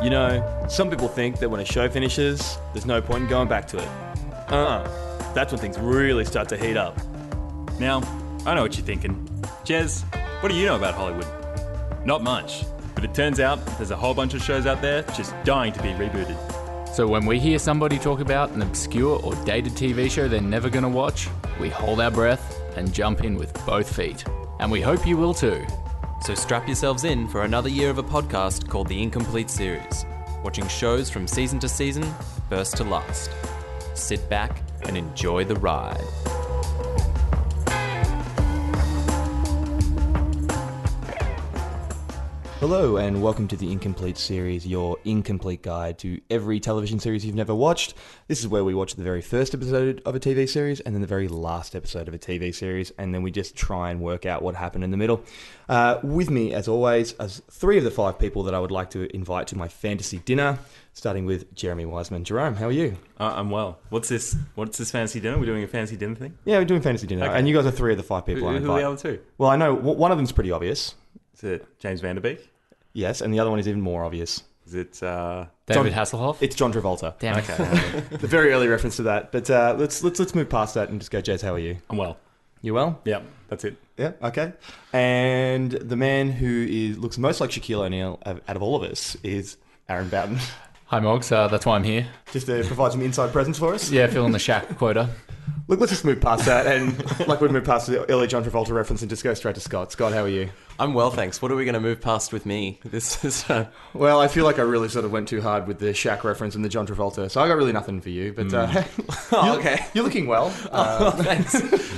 You know, some people think that when a show finishes, there's no point in going back to it. That's when things really start to heat up. Now, I know what you're thinking. Jez, what do you know about Hollywood? Not much, but it turns out there's a whole bunch of shows out there just dying to be rebooted. So when we hear somebody talk about an obscure or dated TV show they're never going to watch, we hold our breath and jump in with both feet. And we hope you will too. So strap yourselves in for another year of a podcast called The Incomplete Series, watching shows from season to season, first to last. Sit back and enjoy the ride. Hello and welcome to the Incomplete Series, your incomplete guide to every television series you've never watched. This is where we watch the very first episode of a TV series and then the very last episode of a TV series, and then we just try and work out what happened in the middle. With me, as always, as three of the five people that I would like to invite to my fantasy dinner, starting with Jeremy Wiseman. Jerome, how are you? I'm well. What's this fancy dinner? We're doing a fancy dinner thing? Yeah, we're doing fantasy dinner, and you guys are three of the five people I invite. Who are the other two? Well, I know one of them's pretty obvious. Is it James Vanderbeek? Yes, and the other one is even more obvious. Is it David Hasselhoff? It's John Travolta. Damn it. Okay. The very early reference to that. But let's move past that and just go, Jez, how are you? I'm well. You well? Yeah, that's it. Yeah, okay. And the man who looks most like Shaquille O'Neal out of all of us is Aaron Bowden. Hi Moggs, that's why I'm here. Just to provide some inside presence for us? Yeah, filling the Shaq quota. Look, let's just move past that, and like we'd move past the early John Travolta reference and just go straight to Scott. Scott, how are you? I'm well, thanks. What are we going to move past with me? This is... Well, I feel like I really sort of went too hard with the Shaq reference and the John Travolta, so I got really nothing for you, but okay. You're looking well. Thanks.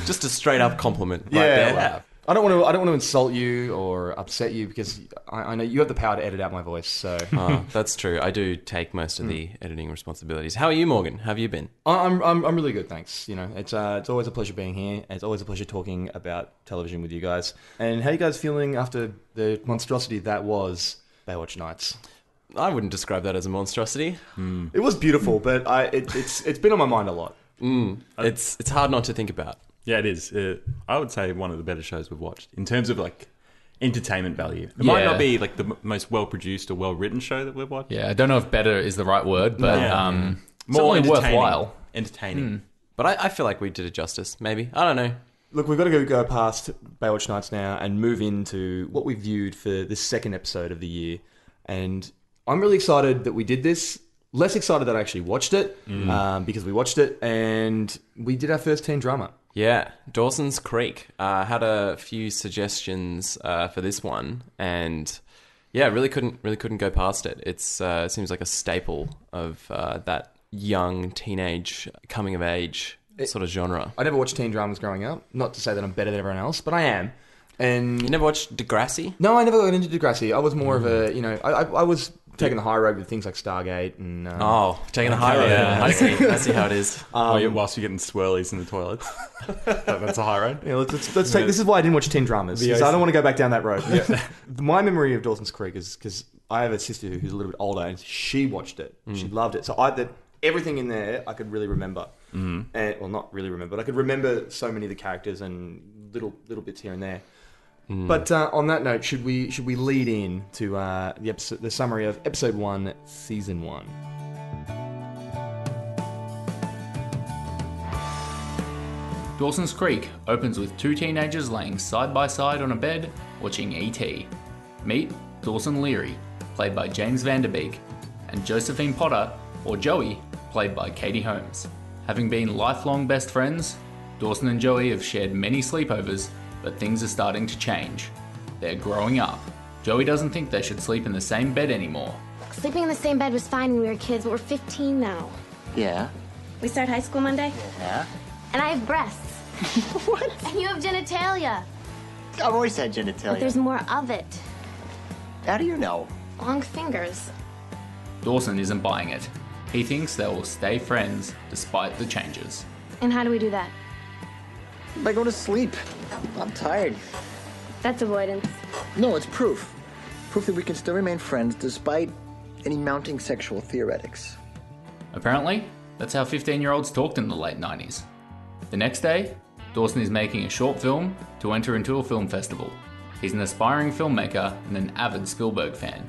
Just a straight up compliment right Yeah, there. I don't want to insult you or upset you because I know you have the power to edit out my voice. So That's true. I do take most of the editing responsibilities. How are you, Morgan? How have you been? I'm really good, thanks. You know, it's always a pleasure being here. It's always a pleasure talking about television with you guys. And how are you guys feeling after the monstrosity that was Baywatch Nights? I wouldn't describe that as a monstrosity. It was beautiful, but it's been on my mind a lot. It's hard not to think about. Yeah, it is. I would say one of the better shows we've watched in terms of like entertainment value. It might not be like the most well-produced or well-written show that we've watched. Yeah, I don't know if better is the right word, but More certainly worthwhile. Entertaining. But I feel like we did it justice, maybe. I don't know. Look, we've got to go past Baywatch Nights now and move into what we viewed for the second episode of the year. And I'm really excited that we did this. Less excited that I actually watched it because we watched it and we did our first teen drama. Yeah, Dawson's Creek. Had a few suggestions for this one, and yeah, really couldn't go past it. It seems like a staple of that young teenage coming of age sort of genre. I never watched teen dramas growing up. Not to say that I'm better than everyone else, but I am. And You never watched Degrassi? No, I never got into Degrassi. I was more of a, I was taking the high road with things like Stargate and... taking the high road. Yeah. I see how it is. Whilst you're getting swirlies in the toilets. That's a high road. Yeah, let's take... This is why I didn't watch teen dramas, because I don't want to go back down that road. Yeah. My memory of Dawson's Creek is because I have a sister who's a little bit older, and she watched it. She loved it. So everything in there I could really remember. And, well, not really remember, but I could remember so many of the characters and little bits here and there. But on that note, should we lead in to the summary of episode 1, season 1? Dawson's Creek opens with two teenagers laying side by side on a bed watching E.T. Meet Dawson Leary, played by James Vanderbeek, and Josephine Potter, or Joey, played by Katie Holmes. Having been lifelong best friends, Dawson and Joey have shared many sleepovers, but things are starting to change. They're growing up. Joey doesn't think they should sleep in the same bed anymore. Sleeping in the same bed was fine when we were kids, but we're 15 now. Yeah. We start high school Monday? Yeah? And I have breasts. What? And you have genitalia. I've always had genitalia. But there's more of it. How do you know? Long fingers. Dawson isn't buying it. He thinks they will stay friends despite the changes. And how do we do that? I go to sleep. I'm tired. That's avoidance. No, it's proof. Proof that we can still remain friends despite any mounting sexual theoretics. Apparently, that's how 15-year-olds talked in the late 90s. The next day, Dawson is making a short film to enter into a film festival. He's an aspiring filmmaker and an avid Spielberg fan.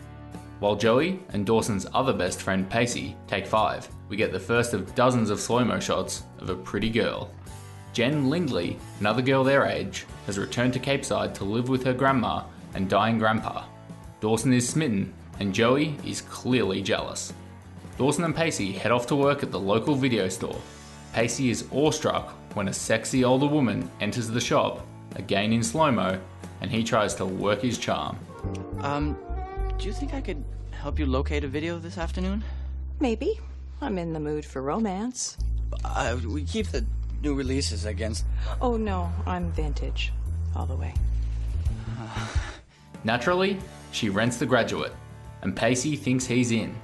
While Joey and Dawson's other best friend Pacey take 5, we get the first of dozens of slow-mo shots of a pretty girl. Jen Lindley, another girl their age, has returned to Capeside to live with her grandma and dying grandpa. Dawson is smitten, and Joey is clearly jealous. Dawson and Pacey head off to work at the local video store. Pacey is awestruck when a sexy older woman enters the shop, again in slow-mo, and he tries to work his charm. Do you think I could help you locate a video this afternoon? Maybe. I'm in the mood for romance. We keep the new releases against... Oh no, I'm vintage. All the way. Naturally, she rents The Graduate, and Pacey thinks he's in.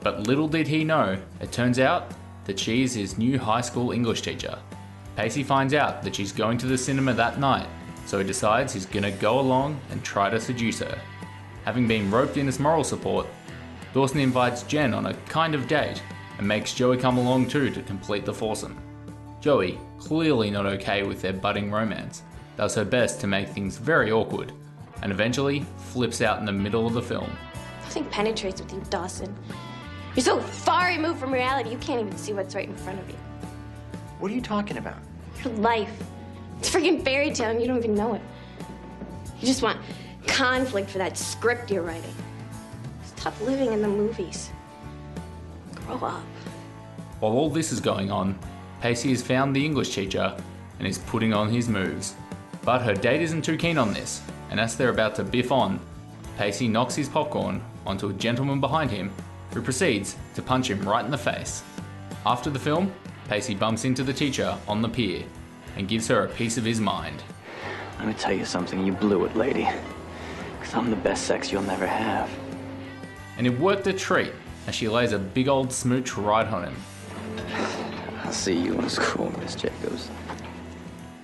But little did he know, it turns out that she is his new high school English teacher. Pacey finds out that she's going to the cinema that night, so he decides he's gonna go along and try to seduce her. Having been roped in as moral support, Dawson invites Jen on a kind of date and makes Joey come along too to complete the foursome. Joey, clearly not okay with their budding romance, does her best to make things very awkward, and eventually flips out in the middle of the film. Nothing penetrates with you, Dawson. You're so far removed from reality, you can't even see what's right in front of you. What are you talking about? Your life. It's a freaking fairy tale and you don't even know it. You just want conflict for that script you're writing. Stop living in the movies. Grow up. While all this is going on, Pacey has found the English teacher and is putting on his moves. But her date isn't too keen on this, and as they're about to biff on, Pacey knocks his popcorn onto a gentleman behind him who proceeds to punch him right in the face. After the film, Pacey bumps into the teacher on the pier and gives her a piece of his mind. Let me tell you something, you blew it, lady. Because I'm the best sex you'll never have. And it worked a treat as she lays a big old smooch right on him. I'll see you in school, Miss Jacobs.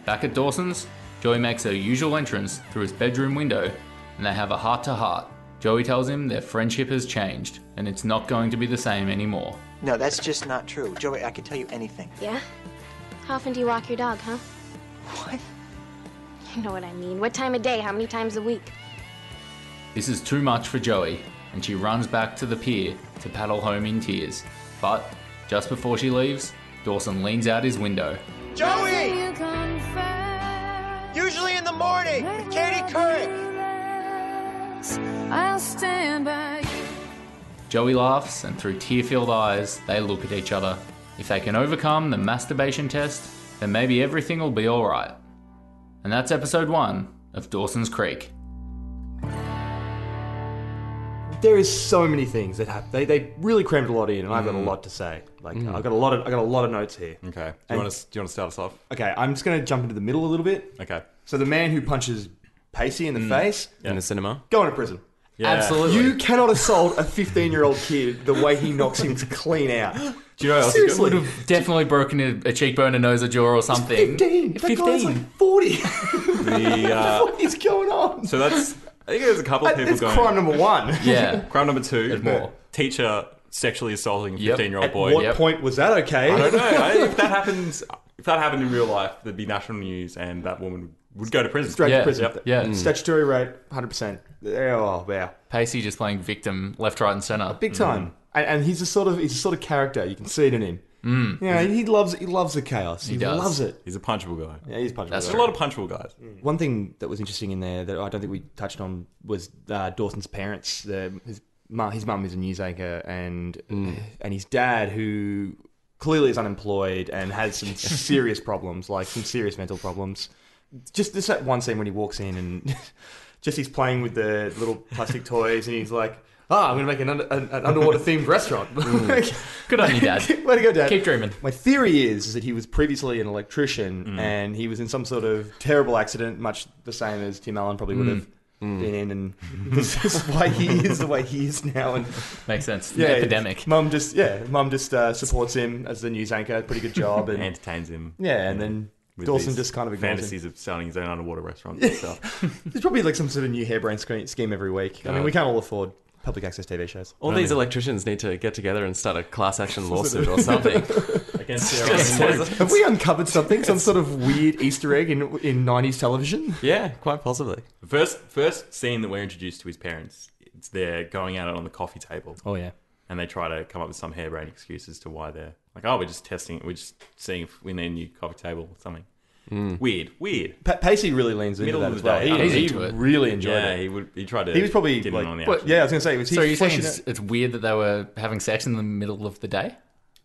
Back at Dawson's, Joey makes her usual entrance through his bedroom window and they have a heart-to-heart. Joey tells him their friendship has changed and it's not going to be the same anymore. No, that's just not true. Joey, I can tell you anything. Yeah? How often do you walk your dog, huh? What? You know what I mean. What time of day? How many times a week? This is too much for Joey, and she runs back to the pier to paddle home in tears. But just before she leaves, Dawson leans out his window. Joey! Usually in the morning with Katie Couric. I'll stand by you. Joey laughs, and through tear-filled eyes, they look at each other. If they can overcome the masturbation test, then maybe everything will be alright. And that's episode 1 of Dawson's Creek. There is so many things that happen. They really crammed a lot in, and I've got a lot to say. I've got a lot of notes here. Okay. Do you want to start us off? Okay, I'm just going to jump into the middle a little bit. Okay. So the man who punches Pacey in the face, in the cinema. going to prison. Yeah. Absolutely. You cannot assault a 15-year-old kid the way he knocks him clean out. Do you know what else? Seriously. Would have definitely broken a cheekbone, a nose, a jaw, or something. 15. That guy's like 40. What is going on? So that's... I think there's a couple of people It's going... crime number 1. Yeah. Crime number 2. There's more. Teacher sexually assaulting a Yep. 15-year-old At boy. what point was that okay? I don't know. If that happened in real life, there'd be national news and that woman would go to prison. Straight Yeah. to prison. Yep. Yeah. Statutory rate, 100%. Oh, wow. Pacey just playing victim left, right, and centre. Big time. And he's a sort of character. You can see it in him. Yeah, he loves the chaos. He does. loves it. He's a punchable guy. Yeah, he's punchable. There's a lot of punchable guys. One thing that was interesting in there that I don't think we touched on was Dawson's parents. His mum is a news anchor, and his dad, who clearly is unemployed and has some serious problems, like some serious mental problems. Just this that one scene when he walks in and just he's playing with the little plastic toys, and he's like, I'm going to make an underwater themed restaurant. Good on you, Dad. Way to go, Dad. Keep dreaming. My theory is that he was previously an electrician and he was in some sort of terrible accident, much the same as Tim Allen probably would have been in, and this is why he is the way he is now. And Makes sense. yeah, Epidemic. Mum just supports him as the news anchor. Pretty good job, and Entertains him. yeah, and then With Dawson these just kind of ignores fantasies him. of starting his own underwater restaurants and stuff. There's probably like some sort of new harebrained scheme every week. I mean, we can't all afford public access TV shows. All these electricians need to get together and start a class action lawsuit or something. Against their own Have we uncovered something? Some sort of weird Easter egg in 90s television? Yeah, quite possibly. The first scene that we're introduced to his parents, it's they're going at it on the coffee table. Oh yeah. And they try to come up with some harebrained excuse as to why they're like, oh, we're just testing it. We're just seeing if we need a new coffee table or something. Weird. Pacey really leans into Middle that of as the well. day. He into it. really enjoyed Yeah, it. he tried to. He was probably get in like, on the well, action. yeah, I was going to say, was he So you're saying fleshing it's weird that they were having sex in the middle of the day?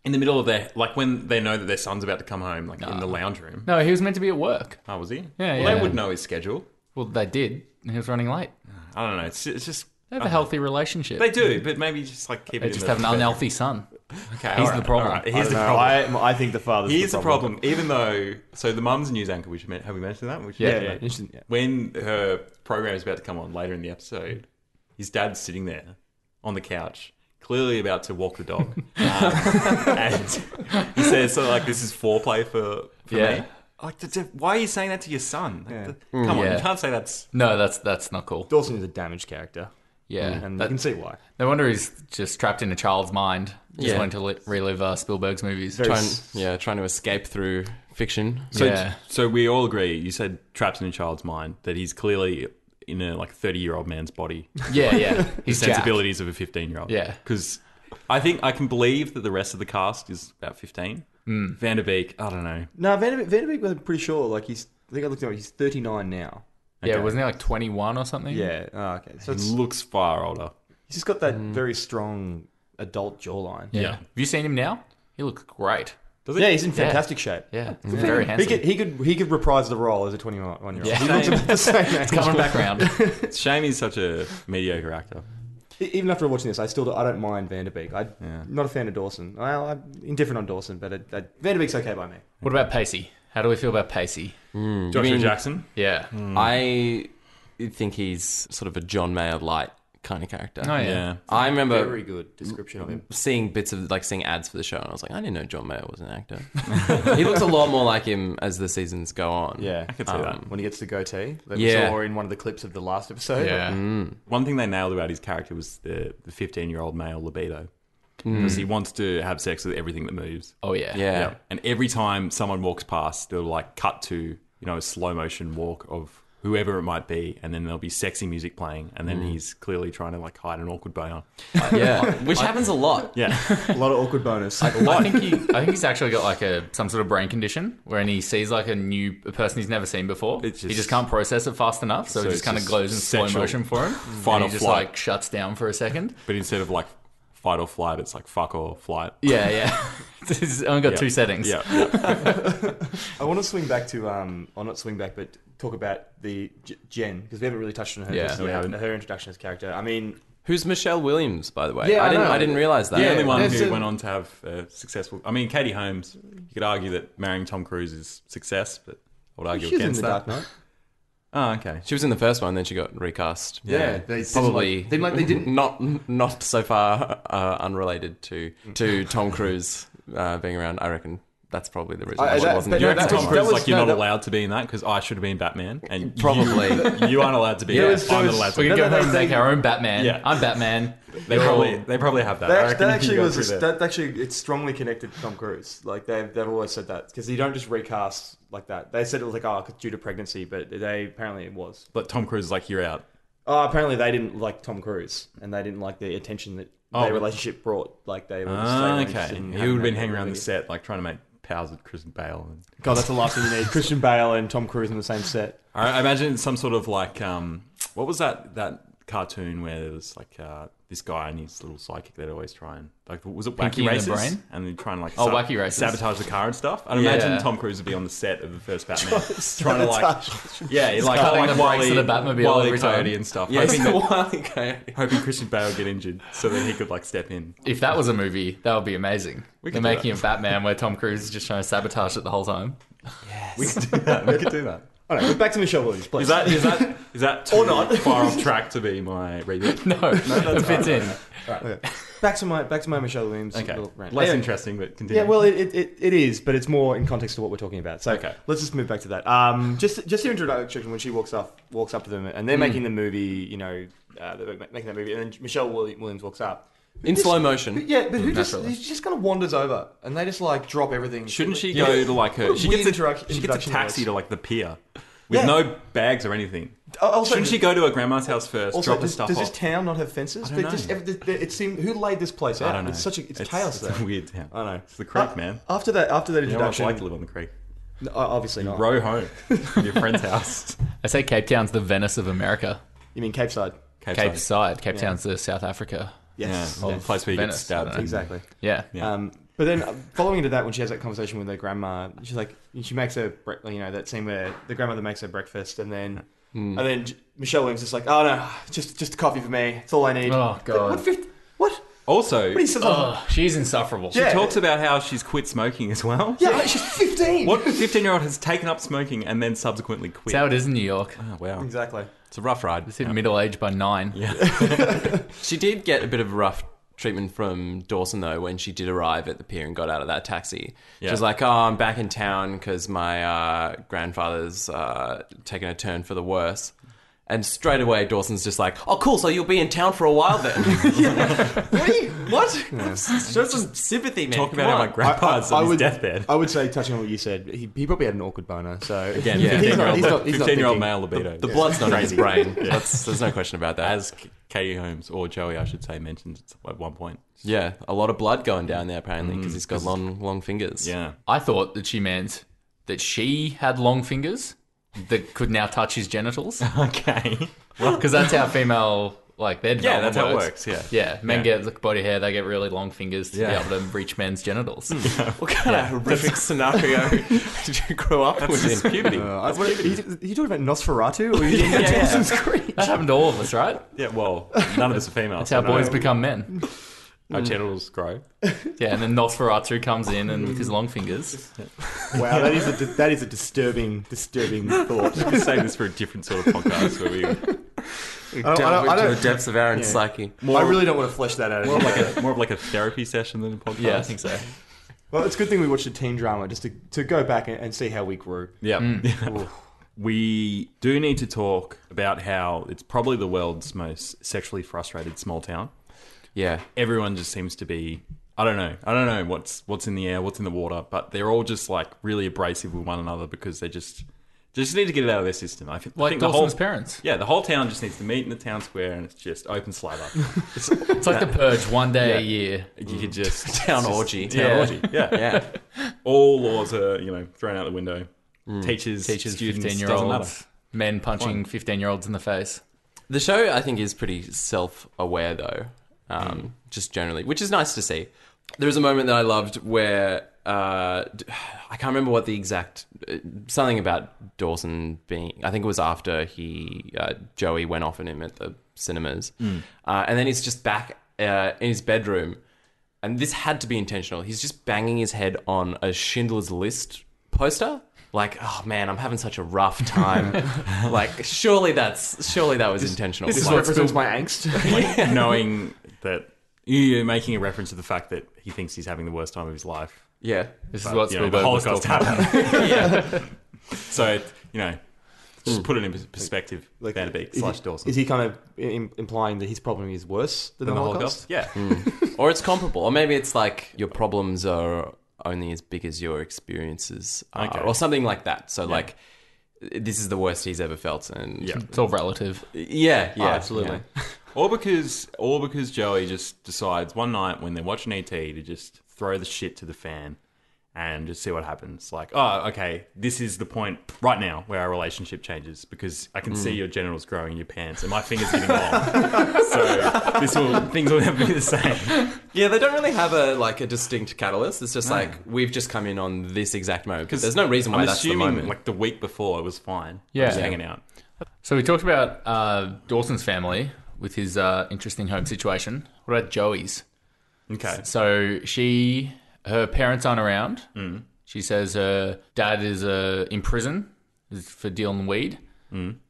In the middle of their, like when they know that their son's about to come home, like in the lounge room. No, he was meant to be at work. Oh, was he? Yeah, Well, yeah. they would know his schedule. Well, they did, and he was running late. I don't know. It's just They have a healthy relationship. they do, but maybe just like keep They it. just in have an unhealthy son. Okay, He's all right, the problem. all right. I Here's don't the know. problem. I think the father's Here's the the problem. Even though, so the mum's a news anchor, which have we mentioned that? Which Yeah, interesting, yeah. When her program is about to come on later in the episode, his dad's sitting there on the couch, clearly about to walk the dog, and he says, "So like this is foreplay for me." Like, why are you saying that to your son? Like, come on, Yeah. you can't say that's. No, that's not cool. Dawson is a damaged character. Yeah, And you can see why. no wonder he's just trapped in a child's mind. Just Yeah. wanting to relive Spielberg's movies. Trying to escape through fiction. So we all agree. You said trapped in a child's mind that he's clearly in a like 30-year-old man's body. Yeah. His sensibilities of a 15-year-old. Yeah. Because I think I can believe that the rest of the cast is about 15. Van Der Beek, I don't know. No, Vanderbeek, I'm pretty sure. Like I think I looked at him. He's 39 now. Yeah, Okay. wasn't he like 21 or something? Yeah. Oh, okay. So He it's, looks far older. he's just got that very strong adult jawline. Yeah. Yeah. Have you seen him now? He looks great. Does he? Yeah, he's in fantastic shape. Yeah, he's very He handsome. could reprise the role as a 21-year-old. Yeah. He looks about the same age. Coming back around. It's a shame he's such a mediocre actor. Even after watching this, I don't mind Vanderbeek. I'm not a fan of Dawson. Well, I'm indifferent on Dawson, but Vanderbeek's okay by me. What about Pacey? How do we feel about Pacey? Joshua Jackson? Yeah. I think he's sort of a John Mayer light kind of character. Oh, yeah. Yeah. I remember Very good description of him. seeing bits of seeing ads for the show, and I was like, I didn't know John Mayer was an actor. He looks a lot more like him as the seasons go on. Yeah, I could see that. when he gets the goatee that Yeah. we saw in one of the clips of the last episode. Yeah. One thing they nailed about his character was the 15-year-old male libido. Because he wants to have sex with everything that moves. Oh, yeah. Yeah. And every time someone walks past, they'll like cut to, a slow motion walk of whoever it might be, and then there'll be sexy music playing, and then he's clearly trying to like hide an awkward boner. Yeah, which happens a lot. Yeah. A lot of awkward bonus. I think he's actually got like some sort of brain condition when he sees like a person he's never seen before. It's He just- just can't process it fast enough, so it it's just kind of just goes in slow sexual motion for him. fight And or he just flight. like shuts down for a second. But instead of like fight or flight, it's like fuck or flight. Yeah. It's only got two settings. Yeah. I want to swing back to, or not swing back, but talk about the Jen, because we haven't really touched on her. Yeah. just We haven't. her introduction as character. I mean, Who's Michelle Williams, by the way? Yeah, I know. I didn't realize that. The only one there's who a- went on to have a successful... I mean, Katie Holmes, you could argue that marrying Tom Cruise is success, but I would argue she was in against the that. Dark Knight. Oh, okay. She was in the first one, then she got recast. Yeah, Probably they didn't. not so far unrelated to Tom Cruise being around. I reckon that's probably the reason why she wasn't. but You no, reckon that Tom was- Cruise that was- like you're no, not that- allowed to be in that because I should have been Batman, and Probably. you aren't allowed to be. There I'm was- not allowed to. We be. can No, go no, home and they- make our own Batman. Yeah. I'm Batman. They probably have that. I reckon That you actually go was through there. that actually it's strongly connected to Tom Cruise. Like they've always said that because you don't just recast like that. They said it was like due to pregnancy, but apparently it was. But Tom Cruise is like you're out. Apparently they didn't like Tom Cruise and they didn't like the attention that their relationship brought. Like they were. Just, they weren't interested Okay, in he having would have been that hanging around the movie. set like trying to make pals with Christian Bale. And... God, that's the last thing you need. Christian Bale and Tom Cruise in the same set. I imagine some sort of like what was that cartoon where there was like this guy and his little sidekick they'd always try and like was it Pinky Wacky and the Races? Brain? And they'd try and like Wacky Races. sabotage the car and stuff. I'd Yeah. imagine Tom Cruise would be on the set of the first Batman trying to like cutting like the brakes of the Batmobile Wile E. every time. Coyote and stuff. Yes, Hoping hoping Christian Bale would get injured so that he could like step in. If that was a movie, that would be amazing. We They're could do making a Batman where Tom Cruise is just trying to sabotage it the whole time. We could do that. We could do that. All right, but back to Michelle Williams, please. Is that too Or not. far off track to be my review? No, it fits in. back to my Michelle Williams. Okay, little rant. less Yeah. interesting, but continue. Yeah, well, it is, but it's more in context to what we're talking about. So Okay. let's just move back to that. Just the introduction when she walks up to them, and they're making the movie. They're making that movie, and then Michelle Williams walks up in slow motion. Yeah, but he Naturally. just kind of wanders over, and they just like drop everything. Shouldn't she Yeah. go to like her? What a She weird gets a introduction taxi was. to like the pier with Yeah. no bags or anything. Also, Shouldn't she go to her grandma's house first, drop the stuff does off? this town not have fences? I don't know. It seemed who laid this place out? I don't know. It's chaos there. It's a weird town. I know. It's the creek, man. After that You know what it's introduction, like to live on the creek. No, obviously not. Row home from your friend's house. I say Cape Town's the Venice of America. You mean Cape Side? Cape Side. Cape Town's the South Africa. Yes. Yeah, well, the place where you Venice, get stabbed. Exactly. Yeah. Yeah. But then following into that, when she has that conversation with her grandma, she's like, she makes her, that scene where the grandmother makes her breakfast, and then Michelle Williams is like, oh no, just a coffee for me. It's all I need. Oh, God. What? Also, What are you saying? Oh, she's insufferable. she talks about how she's quit smoking as well. Yeah, like, she's 15. What 15-year-old has taken up smoking and then subsequently quit? That's how it is in New York. Oh, wow. Exactly. It's a rough ride. It's in middle age by 9. Yeah. She did get a bit of rough treatment from Dawson, though, when she did arrive at the pier and got out of that taxi. Yeah. She was like, oh, I'm back in town because my grandfather's taken a turn for the worse. And straight away, Dawson's just like, oh, cool, so you'll be in town for a while then. What? Show some sympathy, man. Talk Come about how on. my grandpa's on his deathbed. I would say, touching on what you said, he probably had an awkward boner. So Again, Yeah. 15-year-old he's not 15-year-old thinking. male libido. The blood's not in his Crazy. brain. There's no question about that. As Katie Holmes, or Joey, I should say, mentioned at one point. Yeah, a lot of blood going down there, apparently, because he's got long fingers. Yeah. I thought that she meant that she had long fingers that could now touch his genitals. Okay. Because that's how female, their Yeah, that's development how it works, yeah. Yeah, men Yeah. get body hair, they get really long fingers to be able to reach men's genitals. What kind of horrific scenario did you grow up with? That's puberty. Are you talking about Nosferatu? Or are you talking about Dawson's Creek? That happened to all of us, right? Yeah, well, none of us are females. That's how boys become men. Our genitals grow. Yeah, and then Nosferatu comes in and with his long fingers. Wow, that is a disturbing thought. We'll save this for a different sort of podcast where we Delve I into don't- the depths of Aaron's psyche. I really don't want to flesh that out. more of like a therapy session than a podcast. Yeah, I think so. Well, it's a good thing we watched a teen drama just to go back and see how we grew. Yeah. We do need to talk about how it's probably the world's most sexually frustrated small town. Yeah. Everyone just seems to be, I don't know what's in the air, what's in the water, but they're all just really abrasive with one another because they just need to get it out of their system. I think Like the Dawson's whole parents. Yeah, the whole town just needs to meet in the town square and it's just open slather. It's like the purge one day a year. You could just Town orgy. Town orgy. Yeah. Yeah. All laws are, thrown out the window. Teachers, students, 15-year-olds, doesn't matter. men punching 15-year-olds in the face. The show, I think, is pretty self-aware, though, just generally, which is nice to see. There was a moment that I loved where I can't remember what the exact something about Dawson being. I think it was after Joey went off on him at the cinemas, and then he's just back in his bedroom, and this had to be intentional. He's just banging his head on a Schindler's List poster. Like, oh man, I'm having such a rough time. Surely that was intentional. This Like, represents my angst. Knowing that you're making a reference to the fact that he thinks he's having the worst time of his life. yeah. This is what The Spielberg was Holocaust talking about. happened. So, just put it in perspective. Vanderbeek / Dawson. Is he kind of implying that his problem is worse than the Holocaust? Yeah. Or it's comparable. Or maybe it's like your problems are only as big as your experiences are, Okay. or something like that. So this is the worst he's ever felt. And Yeah. It's all relative. yeah, absolutely. yeah. Or because Joey just decides one night when they're watching ET to just throw the shit to the fan and just see what happens. Like, oh, okay, this is the point right now where our relationship changes because I can see your genitals growing in your pants and my fingers getting long. So things will never be the same. Yeah, they don't really have a distinct catalyst. It's just we've just come in on this exact moment. Because there's no reason why I'm that's the assuming moment. the week before it was fine. Yeah. Just hanging out. So we talked about Dawson's family with his interesting home situation. What about Joey's? Okay. So her parents aren't around. She says her dad is in prison for dealing weed.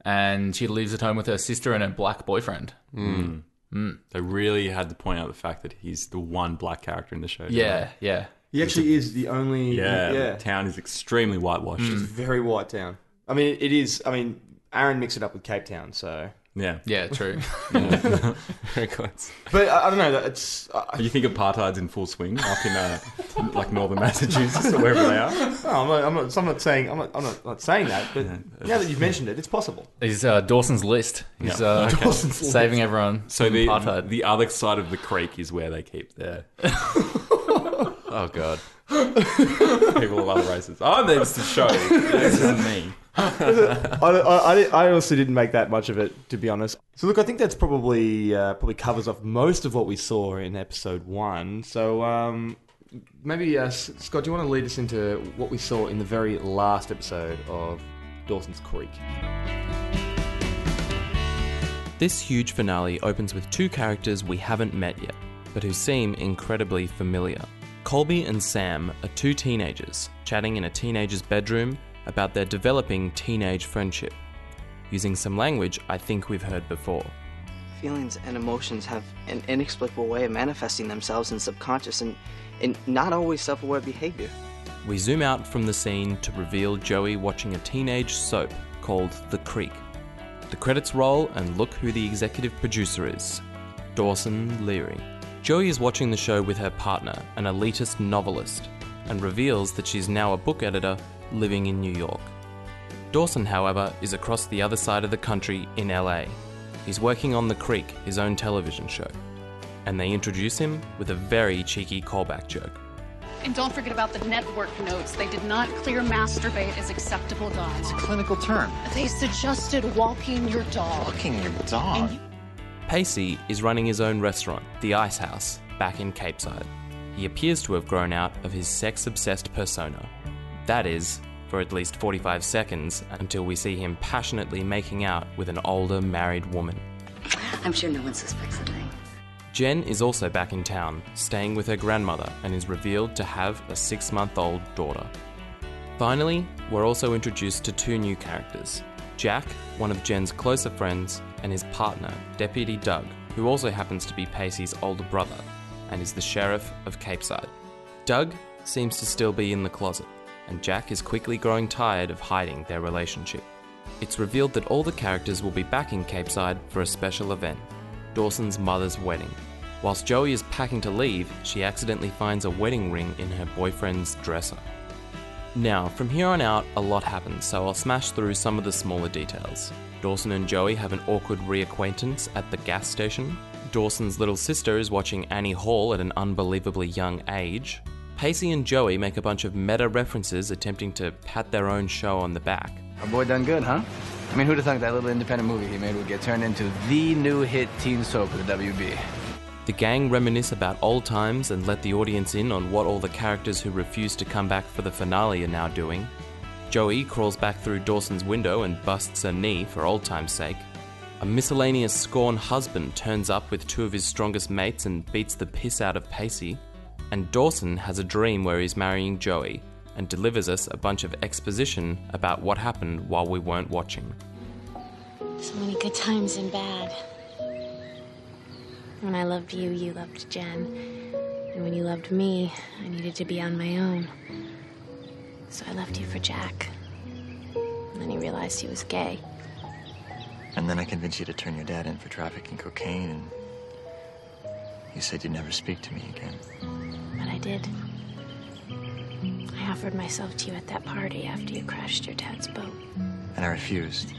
And she lives at home with her sister and her black boyfriend. They really had to point out the fact that he's the one black character in the show. Yeah, yeah. He actually is the only... The town is extremely whitewashed. It's a very white town. I mean, it is... I mean, Aaron mixed it up with Cape Town, so... Yeah. Yeah, true. Very close. But I don't know. It's You think apartheid's in full swing up in like northern Massachusetts or wherever they are? no, I'm not saying that. But now that you've mentioned it, it's possible. He's Dawson's List. He's Dawson's saving everyone. So from apartheid. the other side of the creek is where they keep their Oh, God. people of other races. Oh, there's the show. This isn't me. I honestly didn't make that much of it, to be honest. So look, I think that's probably covers off most of what we saw in episode 1. So maybe Scott, do you want to lead us into what we saw in the very last episode of Dawson's Creek? This huge finale opens with 2 characters we haven't met yet, but who seem incredibly familiar. Colby and Sam are 2 teenagers chatting in a teenager's bedroom about their developing teenage friendship, using some language I think we've heard before. Feelings and emotions have an inexplicable way of manifesting themselves in subconscious and not always self-aware behavior. We zoom out from the scene to reveal Joey watching a teenage soap called The Creek. The credits roll and look who the executive producer is, Dawson Leary. Joey is watching the show with her partner, an elitist novelist, and reveals that she's now a book editor living in New York. Dawson, however, is across the other side of the country in LA. He's working on The Creek, his own television show, and they introduce him with a very cheeky callback joke. And don't forget about the network notes. They did not clear masturbate as acceptable dog. It's a clinical term. They suggested walking your dog. Walking your dog? Pacey is running his own restaurant, The Ice House, back in Capeside. He appears to have grown out of his sex-obsessed persona. That is, for at least 45 seconds, until we see him passionately making out with an older married woman. I'm sure no one suspects a thing. Jen is also back in town, staying with her grandmother, and is revealed to have a 6-month-old daughter. Finally, we're also introduced to 2 new characters. Jack, one of Jen's closer friends, and his partner, Deputy Doug, who also happens to be Pacey's older brother, and is the sheriff of Capeside. Doug seems to still be in the closet, and Jack is quickly growing tired of hiding their relationship. It's revealed that all the characters will be back in Capeside for a special event, Dawson's mother's wedding. Whilst Joey is packing to leave, she accidentally finds a wedding ring in her boyfriend's dresser. Now, from here on out, a lot happens, so I'll smash through some of the smaller details. Dawson and Joey have an awkward reacquaintance at the gas station. Dawson's little sister is watching Annie Hall at an unbelievably young age. Pacey and Joey make a bunch of meta references attempting to pat their own show on the back. Our boy done good, huh? I mean, who'd have thought that little independent movie he made would get turned into the new hit teen soap of the WB? The gang reminisce about old times and let the audience in on what all the characters who refuse to come back for the finale are now doing. Joey crawls back through Dawson's window and busts her knee for old time's sake. A miscellaneous scorn husband turns up with 2 of his strongest mates and beats the piss out of Pacey. And Dawson has a dream where he's marrying Joey and delivers us a bunch of exposition about what happened while we weren't watching. So many good times and bad. When I loved you, you loved Jen. And when you loved me, I needed to be on my own. So I left you for Jack. And then he realized he was gay. And then I convinced you to turn your dad in for trafficking cocaine, and you said you'd never speak to me again. But I did. I offered myself to you at that party after you crashed your dad's boat. And I refused.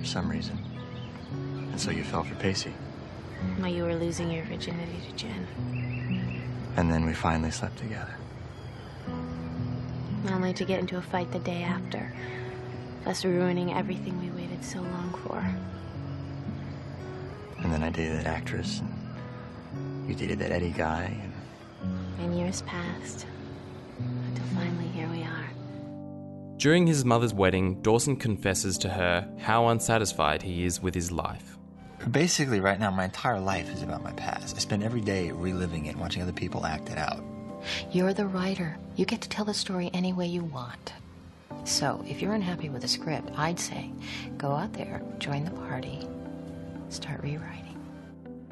For some reason. And so you fell for Pacey. While you were losing your virginity to Jen. And then we finally slept together. Only to get into a fight the day after, thus ruining everything we waited so long for. And then I dated that actress, and you dated that Eddie guy. And years passed, until finally here we are. During his mother's wedding, Dawson confesses to her how unsatisfied he is with his life. Basically, right now, my entire life is about my past. I spend every day reliving it, watching other people act it out. You're the writer. You get to tell the story any way you want. So, if you're unhappy with the script, I'd say, go out there, join the party, start rewriting.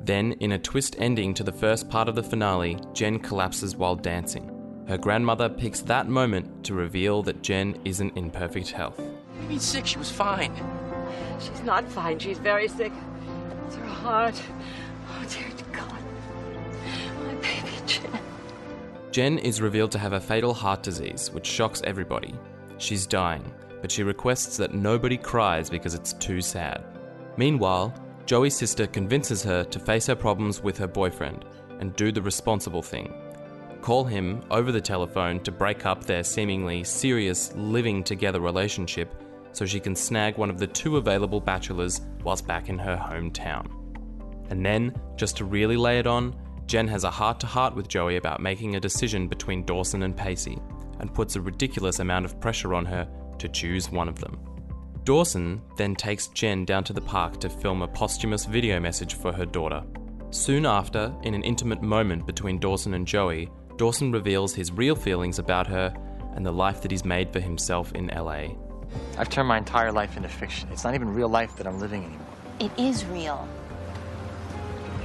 Then, in a twist ending to the first part of the finale, Jen collapses while dancing. Her grandmother picks that moment to reveal that Jen isn't in perfect health. What do you mean sick? She was fine. She's not fine. She's very sick. It's her heart. Oh, dear God. My baby Jen. Jen is revealed to have a fatal heart disease, which shocks everybody. She's dying, but she requests that nobody cries because it's too sad. Meanwhile, Joey's sister convinces her to face her problems with her boyfriend and do the responsible thing. Call him over the telephone to break up their seemingly serious living together relationship so she can snag one of the 2 available bachelors whilst back in her hometown. And then, just to really lay it on, Jen has a heart-to-heart with Joey about making a decision between Dawson and Pacey and puts a ridiculous amount of pressure on her to choose one of them. Dawson then takes Jen down to the park to film a posthumous video message for her daughter. Soon after, in an intimate moment between Dawson and Joey, Dawson reveals his real feelings about her and the life that he's made for himself in LA. I've turned my entire life into fiction. It's not even real life that I'm living anymore. It is real.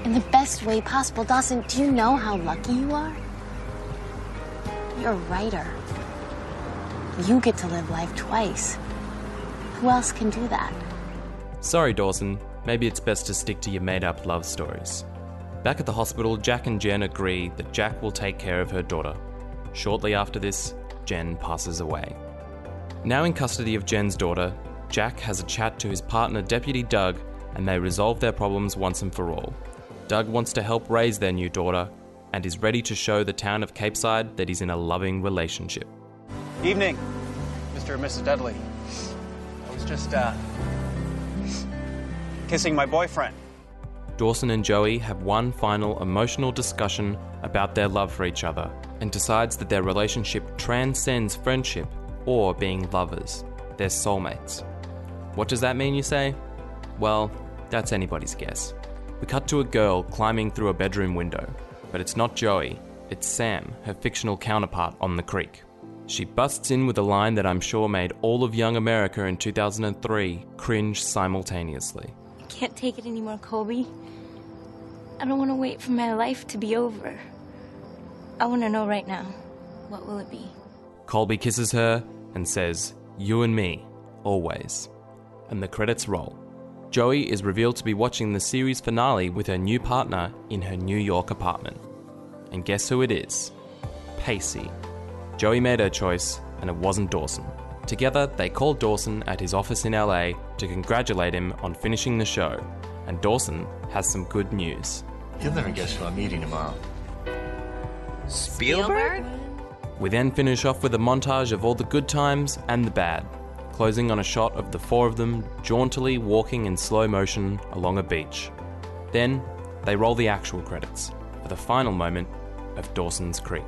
In the best way possible. Dawson, do you know how lucky you are? You're a writer. You get to live life twice. Who else can do that? Sorry, Dawson. Maybe it's best to stick to your made-up love stories. Back at the hospital, Jack and Jen agree that Jack will take care of her daughter. Shortly after this, Jen passes away. Now in custody of Jen's daughter, Jack has a chat to his partner, Deputy Doug, and they resolve their problems once and for all. Doug wants to help raise their new daughter and is ready to show the town of Capeside that he's in a loving relationship. Evening, Mr. and Mrs. Dudley. I was just, kissing my boyfriend. Dawson and Joey have one final emotional discussion about their love for each other and decides that their relationship transcends friendship or being lovers. They're soulmates. What does that mean, you say? Well, that's anybody's guess. We cut to a girl climbing through a bedroom window, but it's not Joey, it's Sam, her fictional counterpart on the creek. She busts in with a line that I'm sure made all of young America in 2003 cringe simultaneously. I can't take it anymore, Colby. I don't want to wait for my life to be over. I want to know right now. What will it be? Colby kisses her and says, "You and me, always." And the credits roll. Joey is revealed to be watching the series finale with her new partner in her New York apartment. And guess who it is? Pacey. Joey made her choice, and it wasn't Dawson. Together, they called Dawson at his office in LA to congratulate him on finishing the show. And Dawson has some good news. You'll never guess who I'm meeting tomorrow. Spielberg? We then finish off with a montage of all the good times and the bad, closing on a shot of the 4 of them jauntily walking in slow motion along a beach. Then, they roll the actual credits for the final moment of Dawson's Creek.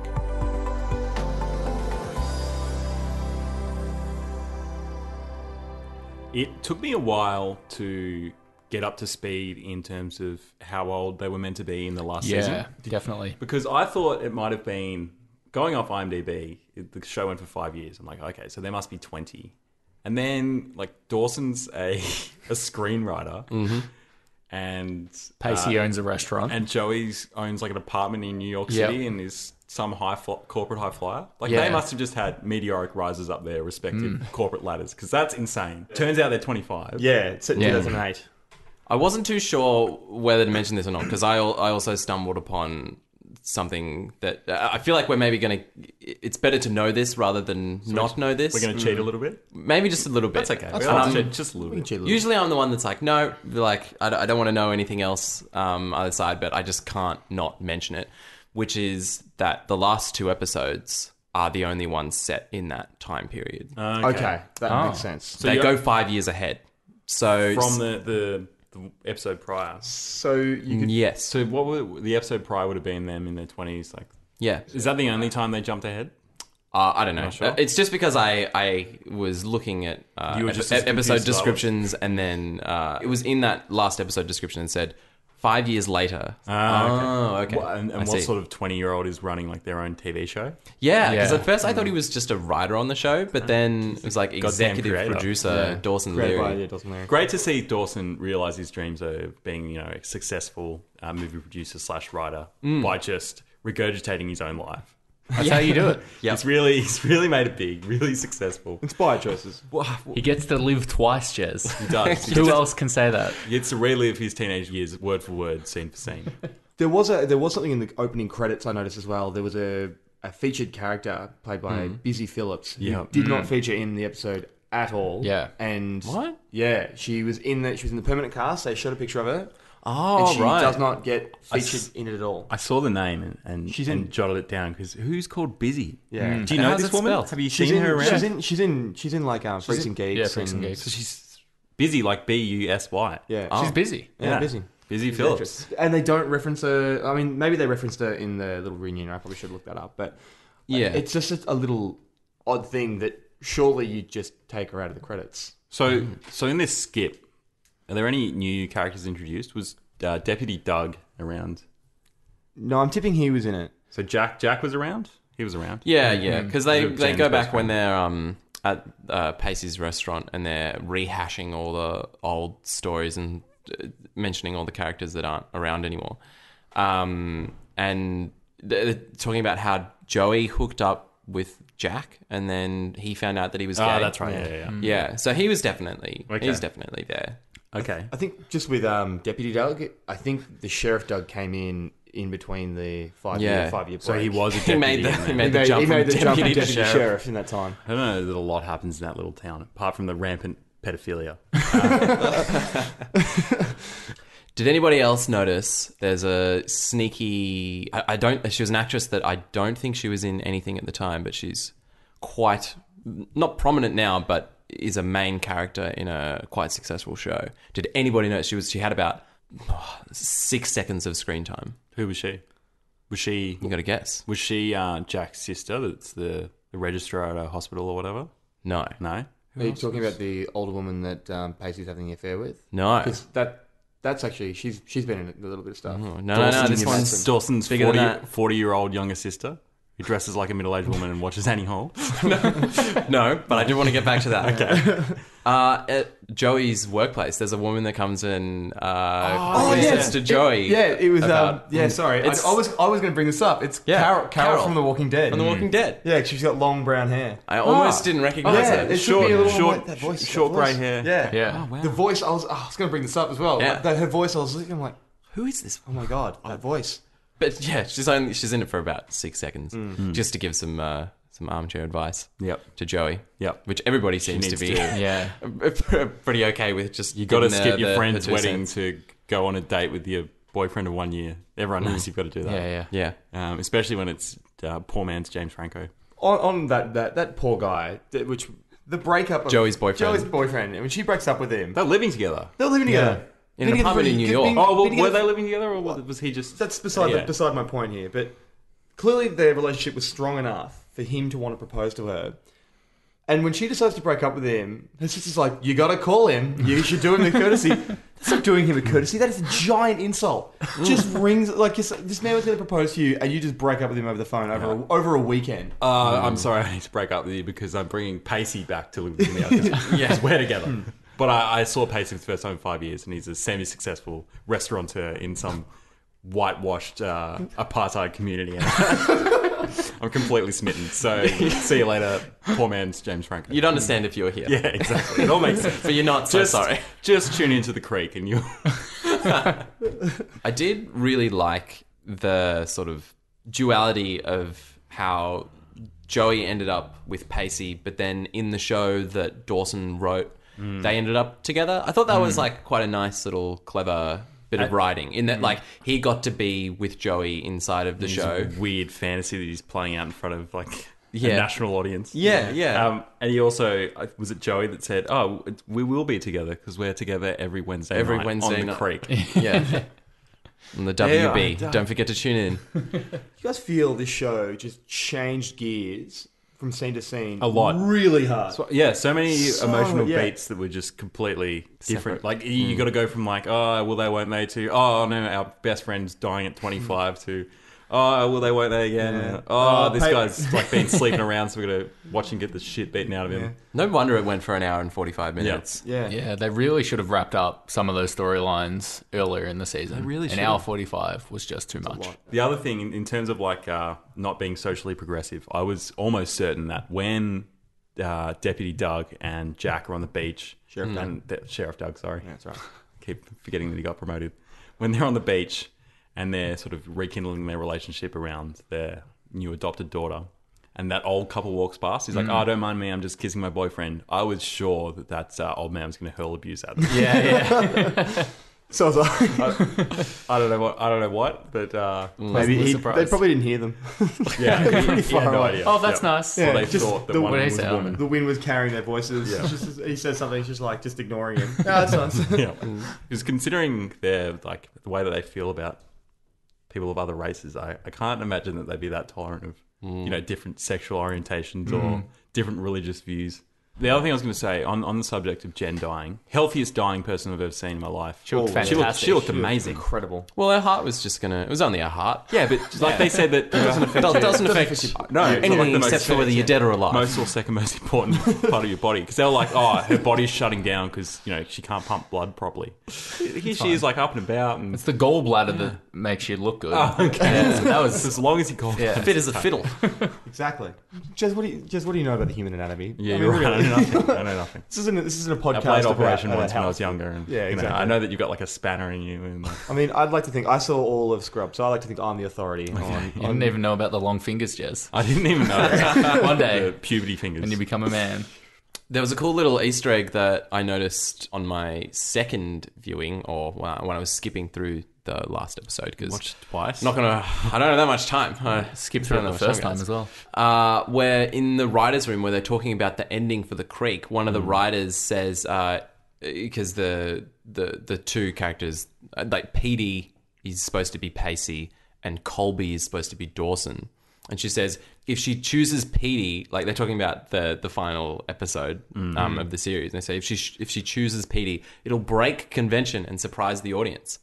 It took me a while to get up to speed in terms of how old they were meant to be in the last season. Yeah, definitely. Because I thought it might have been, going off IMDb, the show went for 5 years. I'm like, okay, so they must be 20. And then, like, Dawson's a screenwriter. Mm-hmm. And Pacey owns a restaurant. And Joey owns, like, an apartment in New York City and is some corporate high flyer. Like, they must have just had meteoric rises up their respective corporate ladders, because that's insane. Turns out they're 25. Yeah, it's in 2008. I wasn't too sure whether to mention this or not, because I also stumbled upon something that I feel like we're maybe going to... It's better to know this rather than not know this. We're going to cheat a little bit? Maybe just a little bit. That's okay. Just a little bit. Usually I'm the one that's like, no, like I don't want to know anything else either side, but I just can't not mention it, which is that the last 2 episodes are the only ones set in that time period. Okay, that makes sense. So they go 5 years ahead. So from the episode prior. So you could... Yes. So what would the episode prior would have been them in their 20s? Like, yeah. Is that the only time they jumped ahead? I don't know. Sure. It's just because I was looking at episode descriptions, and then it was in that last episode description and said 5 years later. Okay. And what sort of 20-year-old is running like their own TV show? Yeah, because at first I thought he was just a writer on the show, but then it was like executive producer Dawson Leary. Great to see Dawson realise his dreams of being, a successful movie producer / writer by just regurgitating his own life. That's how you do it. He's really made it big, really successful. Inspired choices. He gets to live twice, Jez. He does. Who else can say that? He gets to relive his teenage years, word for word, scene for scene. There was something in the opening credits I noticed as well. There was a featured character played by Busy Phillips who did not feature in the episode at all. Yeah. And what? Yeah, she was in the permanent cast. They showed a picture of her. Oh, and she does not get featured in it at all. I saw the name and jotted it down because who's called Busy? Yeah. Do you know this woman? spelled? Have you seen her around? She's in like Freaks and Geeks. Yeah, Freaks and Geeks. So she's busy, like Busy. Yeah. She's busy. Yeah, busy. Busy Phillips. And they don't reference her. I mean, maybe they referenced her in the little reunion. I probably should look that up. But it's just a little odd thing that surely you just take her out of the credits. So in this skip, are there any new characters introduced? Was Deputy Doug around? No, I'm tipping he was in it. So Jack was around? He was around. Yeah. Because they go back when they're at Pacey's restaurant and they're rehashing all the old stories and mentioning all the characters that aren't around anymore. And they're talking about how Joey hooked up with Jack and then he found out that he was gay. Oh, that's right. Yeah. So he was definitely there. Okay. I think just with Deputy Doug, I think the Sheriff Doug came in between the 5 year break. So he was a He deputy. made the jump from deputy to sheriff in that time. I don't know that a lot happens in that little town, apart from the rampant pedophilia. Did anybody else notice there's a sneaky... She was an actress that I don't think she was in anything at the time, but she's quite... Not prominent now, but is a main character in a quite successful show. Did anybody notice she had about 6 seconds of screen time? Who was she? You got to guess. Was she Jack's sister that's the registrar at a hospital or whatever? No. No? Are you talking about the older woman that Pacey's having an affair with? No. Because that's actually... She's been in a little bit of stuff. No. This one's Dawson's bigger than that. 40-year-old younger sister who dresses like a middle-aged woman and watches Annie Hall. No, but I do want to get back to that. Okay. At Joey's workplace, there's a woman that comes in says to Joey. It was... about, sorry. I was going to bring this up. It's Carol from The Walking Dead. From The Walking Dead. Yeah, she's got long brown hair. I almost didn't recognize her. It Short grey hair. Yeah. Oh, wow. The voice, I was going to bring this up as well. Yeah. Her voice, I was looking like, who is this? Oh my God, that voice. But yeah, she's in it for about 6 seconds, just to give some armchair advice. To Joey. Which everybody seems to be. Pretty okay with. Just you got to skip your friend's wedding to go on a date with your boyfriend of 1 year. Everyone knows you've got to do that. Yeah. Especially when it's poor man's James Franco. On that poor guy, which the breakup of Joey's boyfriend, and when she breaks up with him, they're living together. In an apartment in New York. Were they living together, or was he just... That's beside my point here. But clearly their relationship was strong enough for him to want to propose to her. And when she decides to break up with him, her sister's like, you got to call him. You should do him a courtesy. That's not doing him a courtesy. That is a giant insult. Just rings... Like, this man was going to propose to you, and you just break up with him over the phone over a weekend. I'm sorry, I need to break up with you because I'm bringing Pacey back to live with me. Because we're together. But I saw Pacey for the first time in 5 years, and he's a semi-successful restaurateur in some whitewashed apartheid community. I'm completely smitten. So, see you later, poor man's James Franco. You'd understand if you were here. Yeah, exactly. It all makes sense. But you're not, so sorry. Just tune into The Creek and you'll... I did really like the sort of duality of how Joey ended up with Pacey, but then in the show that Dawson wrote, they ended up together. I thought that was like quite a nice little clever bit of writing in that like he got to be with Joey inside of the show. Weird fantasy that he's playing out in front of like a national audience. Yeah. And he also, was it Joey that said, we will be together because we're together every Wednesday night on The Creek. Yeah. On the WB. Don't forget to tune in. You guys feel this show just changed gears from scene to scene a lot, really hard. So many emotional beats that were just completely different. Like you got to go from like, will they, won't they, to no, our best friend's dying at 25 to Oh, well, they weren't there again. Yeah. Oh, this guy's like been sleeping around, so we're going to watch him get the shit beaten out of him. No wonder it went for an hour and 45 minutes. Yeah, they really should have wrapped up some of those storylines earlier in the season. They really An should hour have. 45 was just too much. The other thing, in terms of like not being socially progressive, I was almost certain that when Deputy Doug and Jack are on the beach, Sheriff Doug, sorry. Yeah, that's right. Keep forgetting that he got promoted. When they're on the beach and they're sort of rekindling their relationship around their new adopted daughter, and that old couple walks past, he's like, "Oh, don't mind me, I'm just kissing my boyfriend." I was sure that old man was going to hurl abuse at them. Yeah. So I was like, I don't know what, but maybe they probably didn't hear them. Yeah, Pretty he far had no away. idea. Oh, that's nice. Yeah, Well, they just thought that the- one what did he was a say? woman. The wind was carrying their voices. Yeah. He said something. He's just like ignoring him. No, that's nice. Yeah, because considering their like the way that they feel about people of other races, I can't imagine that they'd be that tolerant of different sexual orientations or different religious views. The other thing I was going to say on the subject of Jen dying, healthiest dying person I've ever seen in my life. She looked fantastic. She looked amazing. Incredible. Well, her heart was just going to... It was only her heart. Yeah, but like they said that it doesn't affect Doesn't affect anything except for whether you're dead or alive. Most or second most important part of your body, because they were like, oh, her body's shutting down because she can't pump blood properly. Here she is, like up and about, and It's the gallbladder that makes you look good. Oh, okay. Yeah, so that was as long as you call it. Fit as a fiddle. Exactly. Jez, what do you know about the human anatomy? Yeah, I mean, you're right. really. I know nothing. I know nothing. This isn't a podcast. I played Operation about once when I health. was younger, and Yeah, exactly. I know that you've got like a spanner in you. And I mean, I'd like to think I saw all of Scrubs, so I like to think I'm the authority. You didn't even know about the long fingers, Jez. I didn't even know One day, the puberty fingers. when you become a man. There was a cool little Easter egg that I noticed on my second viewing, or when I was skipping through the last episode, because Watched twice. I don't have that much time. I Skipped through it the first time as well. Where in the writers' room, where they're talking about the ending for the Creek, one of the writers says, because the two characters, like Petey is supposed to be Pacey and Colby is supposed to be Dawson, and she says if she chooses Petey, like they're talking about the final episode of the series, and they say if she chooses Petey, it'll break convention and surprise the audience.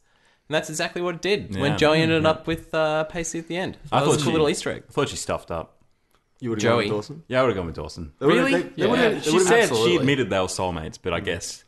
And that's exactly what it did when Joey ended up with Pacey at the end. That was a cool little Easter egg. I thought she stuffed up. You would have Joey. gone with Dawson? Yeah, I would have gone with Dawson. Really? She said she admitted they were soulmates, but I guess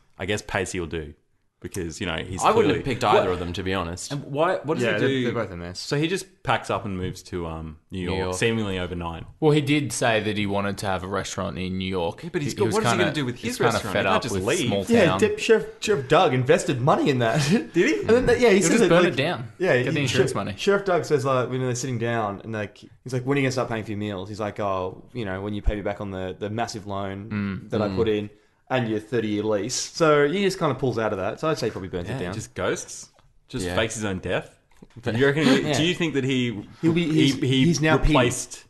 Pacey will do because he's. I wouldn't have picked either of them, to be honest. And what does he do? They're both a mess. So he just packs up and moves to New York, seemingly overnight. Well, he did say that he wanted to have a restaurant in New York. Yeah, but he's He got, was what is he kinda- going to do with he's his kinda restaurant? fed He can't up just with leave. small Yeah, town. Sheriff Doug invested money in that. Did he? And then, he He'll says just burn like, it down. Yeah, Get the insurance money. Sheriff Doug says like when they're sitting down and like he's like, when are you gonna start paying for your meals? He's like, oh, when you pay me back on the massive loan that I put in and your 30-year lease. So he just kind of pulls out of that. So I'd say he probably burns it He down. just ghosts, Yeah. fakes his own death. Do you reckon? Do you think that he's now replaced?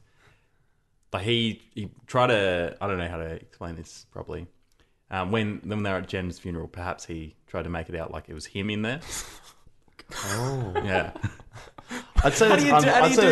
Like he tried to. I don't know how to explain this properly. When they were at Jen's funeral, perhaps he tried to make it out like it was him in there. Oh, Yeah. I'd say How do you do that? I'd say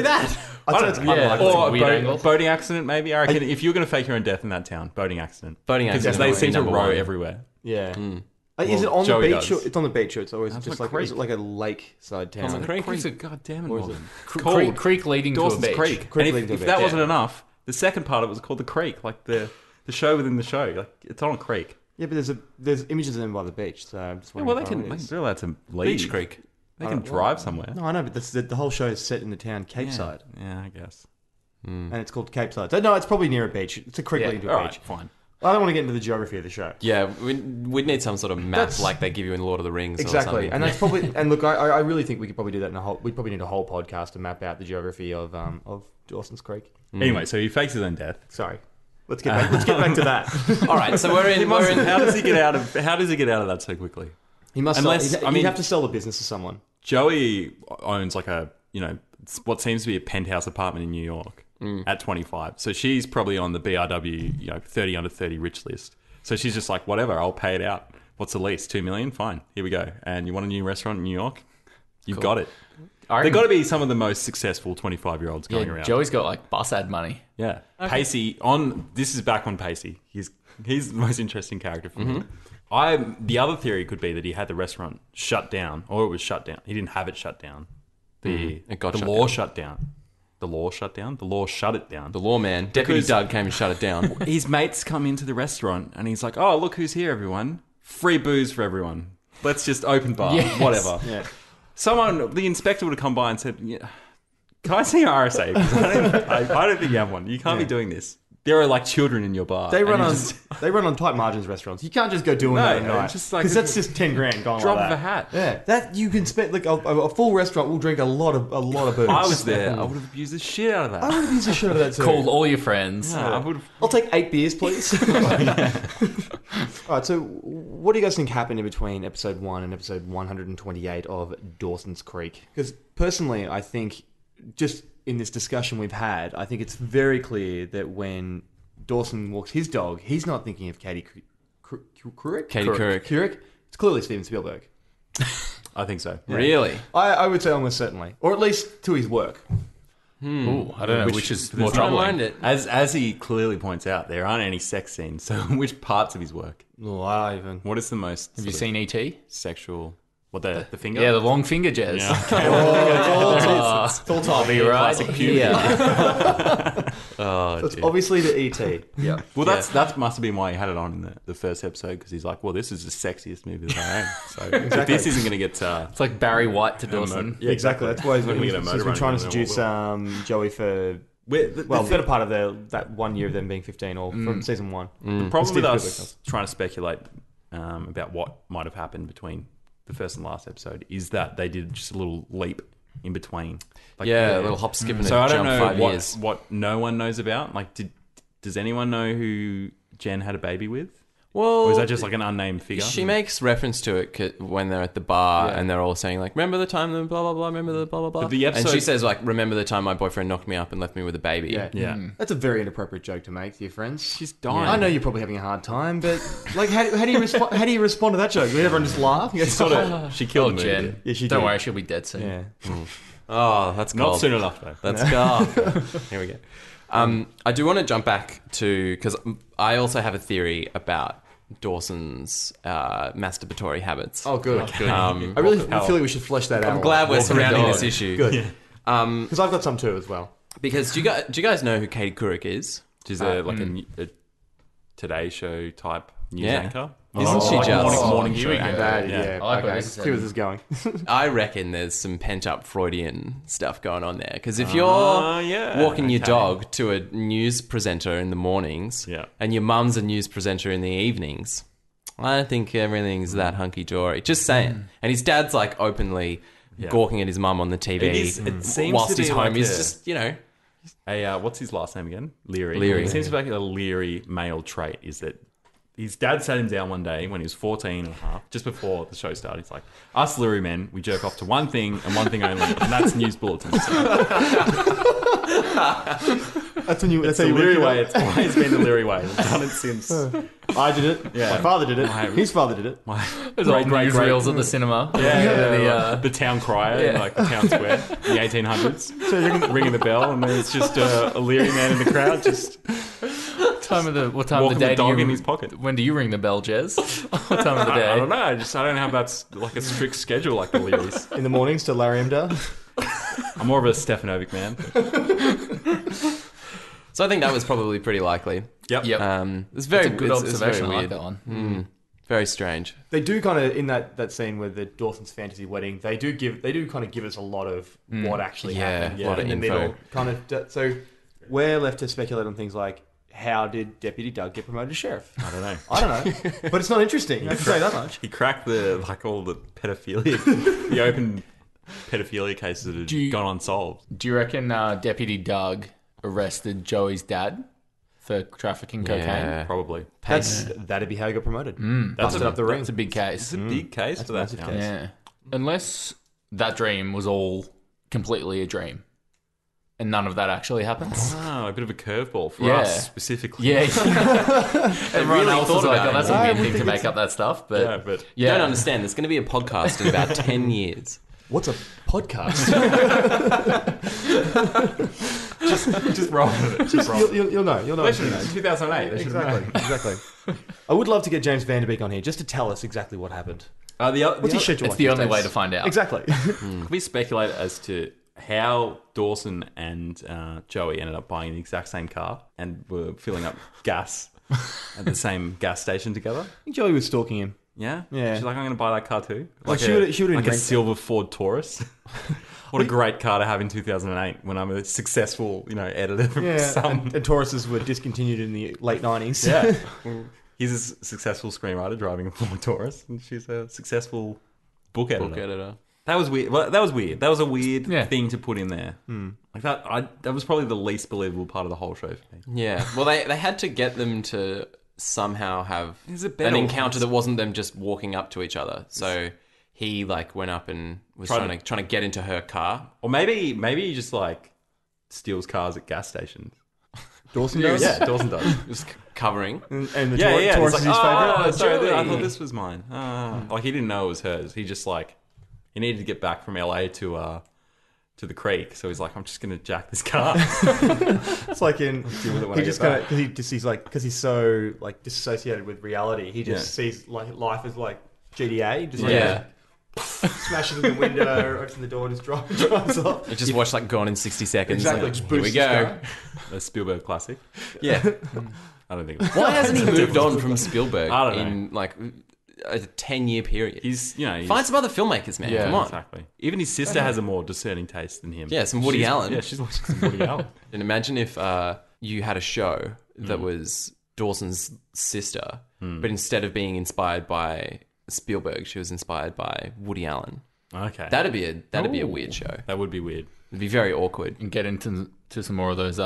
it's Yeah, unlikely. that's a Or weird angle. boating accident, maybe. I reckon if you're going to fake your own death in that town, boating accident. Boating Because accident they seem to number row one. everywhere. Yeah. Is Well, it on Joey the beach? does. It's on the beach. Or it's always That's just like like is creek. it like a lakeside town? It's a creek. Creek's a goddamn Or is it cold. Creek leading Dawson's to a beach. Creek. Creek And leading to a if beach. that Yeah. wasn't enough, the second part of it was called the Creek, like the show within the show. Like it's on a creek. Yeah, but there's images of them by the beach. So I'm just Yeah, well, wondering how it is. they're allowed to leave. Beach Creek. They can drive somewhere. No, I know, but the whole show is set in the town Capeside, Yeah, I guess. and it's called Capeside. So, no, it's probably near a beach. It's a creek leading to a All beach. right, fine. I don't want to get into the geography of the show. Yeah, we'd need some sort of map like they give you in Lord of the Rings. Or Exactly, something. and that's probably. And look, I really think we could probably do that in a whole. We probably need a whole podcast to map out the geography of Dawson's Creek. Anyway, so he fakes his own death. Sorry, let's get back to that. All right, so we're in. How does he get out of that so quickly? He must. Unless- Sell, I mean- you have to sell the business to someone. Joey owns like what seems to be a penthouse apartment in New York at 25. So she's probably on the BRW 30 under 30 rich list. So she's just like, whatever, I'll pay it out. What's the lease? $2 million? Fine, here we go. And you want a new restaurant in New York? You've got it. They've got to be some of the most successful 25-year-olds going around. Joey's got like bus ad money. Yeah. Pacey this is back on Pacey. He's the most interesting character for me. The other theory could be that he had the restaurant shut down, or it was shut down. He didn't have it shut down. The got shut law down. shut down. The law shut down. The law shut it down. The lawman, Deputy Because- Doug, came and shut it down. His mates come into the restaurant and he's like, "Oh, look who's here, everyone! Free booze for everyone. Let's just open bar, Yes. whatever." Yeah. The inspector would have come by and said, "Yeah, can I see your RSA? 'Cause I don't think you have one. You can't be doing this. There are like children in your bar." They run And on you just- tight margins restaurants. You can't just go doing No, that at night. just like- because that's just 10 grand gone Drop like of that. a hat. Yeah, that you can spend like a full restaurant will drink a lot of booze. I was there. I would have abused the shit out of that. I would have used the shit out of that too. Called all your friends. Yeah, I would have. I'll take 8 beers, please. All right, so what do you guys think happened in between episode 1 and episode 128 of Dawson's Creek? Because personally, I think just in this discussion we've had, I think it's very clear that when Dawson walks his dog, he's not thinking of Katie Couric. Katie Couric. Couric. It's clearly Steven Spielberg. I think so. Yeah. Really? I would say almost certainly, or at least to his work. Ooh, I don't know which is more There's not- troubling. As he clearly points out, there aren't any sex scenes. So, which parts of his work? Oh, I even. What is the most? Have you sort seen E.T.? of sexual? What the finger? Yeah, the long finger jazz. Yeah. It's all time. I'll be right Classic here. Oh, It's dear. obviously the ET. Yeah. Well, that must have been why he had it on in the first episode, because he's like, well, this is the sexiest movie that I own. So if this isn't going to get... It's like Barry White to Dawson. Yeah, exactly. That's why When we he's get a motor been trying to running, seduce Joey for the better part of that 1 year of them being 15, or from season 1. The problem with Steve us Spielberg. trying to speculate about what might have happened between the first and last episode is that they did just a little leap in between. Like, Yeah, a little hop, skip, and So a I don't jump know 5 years. what no one knows about. Like, does anyone know who Jen had a baby with? Well, Or is that just like an unnamed figure? She makes reference to it when they're at the bar Yeah. and they're all saying like, "Remember the time the blah blah blah, remember the blah blah blah." But the and she episode- says like, "Remember the time my boyfriend knocked me up and left me with a baby." Yeah. That's a very inappropriate joke to make to your friends. She's dying. I know you're probably having a hard time, but like, how do you respond? How do you respond to that joke? Would everyone just laugh? She sort of, she killed the movie. Jen. Yeah, she Don't did. worry, she'll be dead soon. Yeah. Oh, that's Not cold. soon enough, though. That's cold. Here we go. I do want to jump back to, because I also have a theory about Dawson's masturbatory habits. Oh, good. Um, I really feel like we should flesh that out. I'm glad we're Welcome surrounding dog. this issue. Good. Because I've got some too as well. Because do you guys know who Katie Couric is? She's a Today Show type news Yeah. anchor. Isn't she Like just morning here show we go. anchor. Yeah. I like where Okay. this is See where this is going. I reckon there's some pent up Freudian stuff going on there. Because if you're yeah, walking your okay. dog to a news presenter in the mornings, Yeah. and your mum's a news presenter in the evenings, I don't think everything's that hunky dory. Just saying. And his dad's like openly gawking at his mum on the TV It seems whilst to he's be home. like He's a- just, you know. What's his last name again? Leary. Leary. It seems to be like a Leary male trait is that his dad sat him down one day when he was 14 and a half, just before the show started. He's like, us Leary men, we jerk off to one thing and one thing only, and that's news bulletins. That's when you. That's It's how the you Leary work way. it It's always been the Leary way. We've done it since. I did it. Yeah. My father did it. My- His father did it. There's old newsreels at the cinema. The town crier, like the town square, the 1800s. So you're ringing the bell, and there's just a Leary man in the crowd, just What time of the walking day the do dog you, in his pocket. When do you ring the bell, Jez? What time of the day? I don't know. I don't have that like a strict schedule like the Learys. In the mornings to Larry Emder. I'm more of a Stefanovic man. So I think that was probably pretty likely. Yep. It's very That's a good it's observation. very I like weird. that one. Very strange. They do kind of in that scene with the Dawson's fantasy wedding. They do kind of give us a lot of what actually happened. a lot of in the info. middle. Kind of. So we're left to speculate on things like, how did Deputy Doug get promoted to sheriff? I don't know. I don't know, but it's not interesting. I can say that much. He cracked all the pedophilia, the open pedophilia cases that had gone unsolved. Do you reckon Deputy Doug arrested Joey's dad for trafficking cocaine? Yeah. Probably. That'd be how he got promoted. Busted up the ring. That's a big case. It's a big case That's for a that. massive town. case. Yeah. Unless that dream was all completely a dream. And none of that actually happens. Oh, a bit of a curveball for Yeah. us specifically. Yeah. Everyone really else thought was like, about oh, it. that's a weird thing to make up that stuff. But Yeah, but You don't understand. There's going to be a podcast in about 10 years. What's a podcast? just roll with it. Just roll. You'll know. You'll know. They should have known. 2008. They should have known. Exactly. I would love to get James Van Der Beek on here just to tell us exactly what happened. What's his schedule It's like the these only days? way to find out. Exactly. Can we speculate as to how Dawson and Joey ended up buying the exact same car and were filling up gas at the same gas station together? I think Joey was stalking him. Yeah? Yeah. She's like, I'm going to buy that car too. Well, she would've like been a silver Ford Taurus. What a great car to have in 2008 when I'm a successful, editor from and Tauruses were discontinued in the late 90s. Yeah. He's a successful screenwriter driving a Ford Taurus, and she's a successful book editor. That was weird. Well, that was weird. That was a weird thing to put in there. Like that was probably the least believable part of the whole show for me. Yeah. Well, they had to get them to somehow have an encounter that wasn't them just walking up to each other. So he went up and was trying to get into her car. Or maybe he just steals cars at gas stations. Dawson does? Yeah, Dawson does. Just covering. And the Taurus is his favourite? Sorry, I thought this was mine. He didn't know it was hers. He just he needed to get back from LA to the creek, so he's like, I'm just gonna jack this car. It's like in deal with it when he I just get back. because he's so disassociated with reality. He just sees life as GTA. Just smashes in the window, opens the door, just drives off. You just watch Gone in 60 Seconds. Exactly. Just Here we boosts go. A Spielberg classic. Yeah. I don't think. Why hasn't he moved on from Spielberg I don't in a 10-year period? He's find some other filmmakers, man. Yeah, Come on. exactly. Even his sister has a more discerning taste than him. Yeah, some Woody Allen. Yeah, she's watching some Woody Allen. And imagine if you had a show that was Dawson's sister, but instead of being inspired by Spielberg, she was inspired by Woody Allen. Okay, that'd be a weird show. That would be weird. It'd be very awkward. And get into some more of those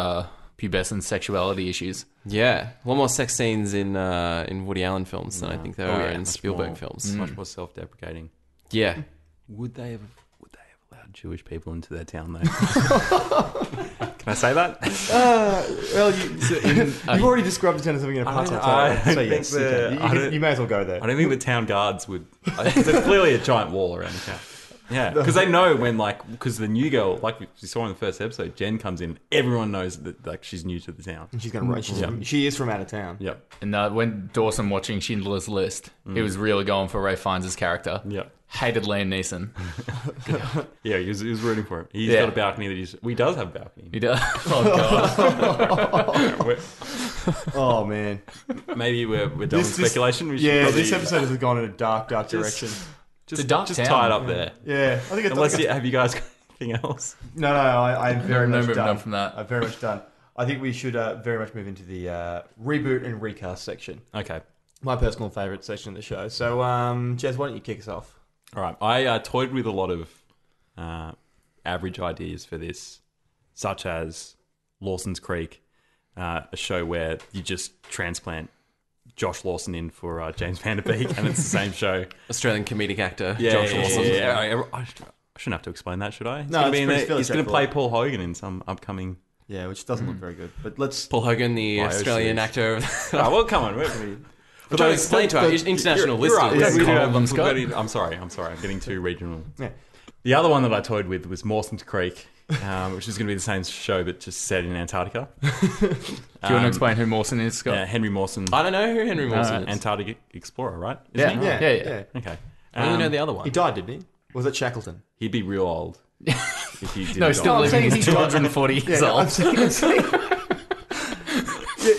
pubescent sexuality issues. Yeah, a lot more sex scenes in Woody Allen films than I think there are in Spielberg films. Much more self-deprecating. Yeah. Would they have allowed Jewish people into their town though? Can I say that? You've already described the town as having an apartheid. So yes, you may as well go there. I don't think the town guards would. There's clearly a giant wall around the town. Yeah, because they know when because the new girl, like we saw in the first episode, Jen comes in. Everyone knows that she's new to the town. And she's going to run. She is from out of town. Yep. And when Dawson watching Schindler's List, he was really going for Ray Fiennes' character. Yep. Hated Liam Neeson. Yeah, he was rooting for him. He's got a balcony he does have a balcony. He does. Oh god. Oh man. Maybe we're done with speculation. This episode has gone in a dark direction. Just town. tie it up there. Yeah, I think have you guys got anything else? No, I'm very much moving done on from that. I'm very much done. I think we should very much move into the reboot and recast section. Okay. My personal favourite section of the show. So, Jez, why don't you kick us off? All right. I toyed with a lot of average ideas for this, such as Lawson's Creek, a show where you just transplant Josh Lawson in for James Van Der Beek, and it's the same show. Australian comedic actor, Josh Lawson. Yeah. I shouldn't have to explain that, should I? He's going to play Paul Hogan in some upcoming... Yeah, which doesn't look very good. But let's... Paul Hogan, the Australian actor. Well, come on. I'm trying to explain to our international listeners. Right. I'm sorry. I'm getting too regional. Yeah. The other one that I toyed with was Mawson's Creek, which is going to be the same show but just set in Antarctica. Do you want to explain who Mawson is, Scott? Yeah, Henry Mawson. I don't know who Henry Mawson is. Antarctic explorer, right? Yeah. Okay. I only know the other one. He died, didn't he? Was it Shackleton? He'd be real old. If he did no, he's still living. He's 240 years old. I'm saying.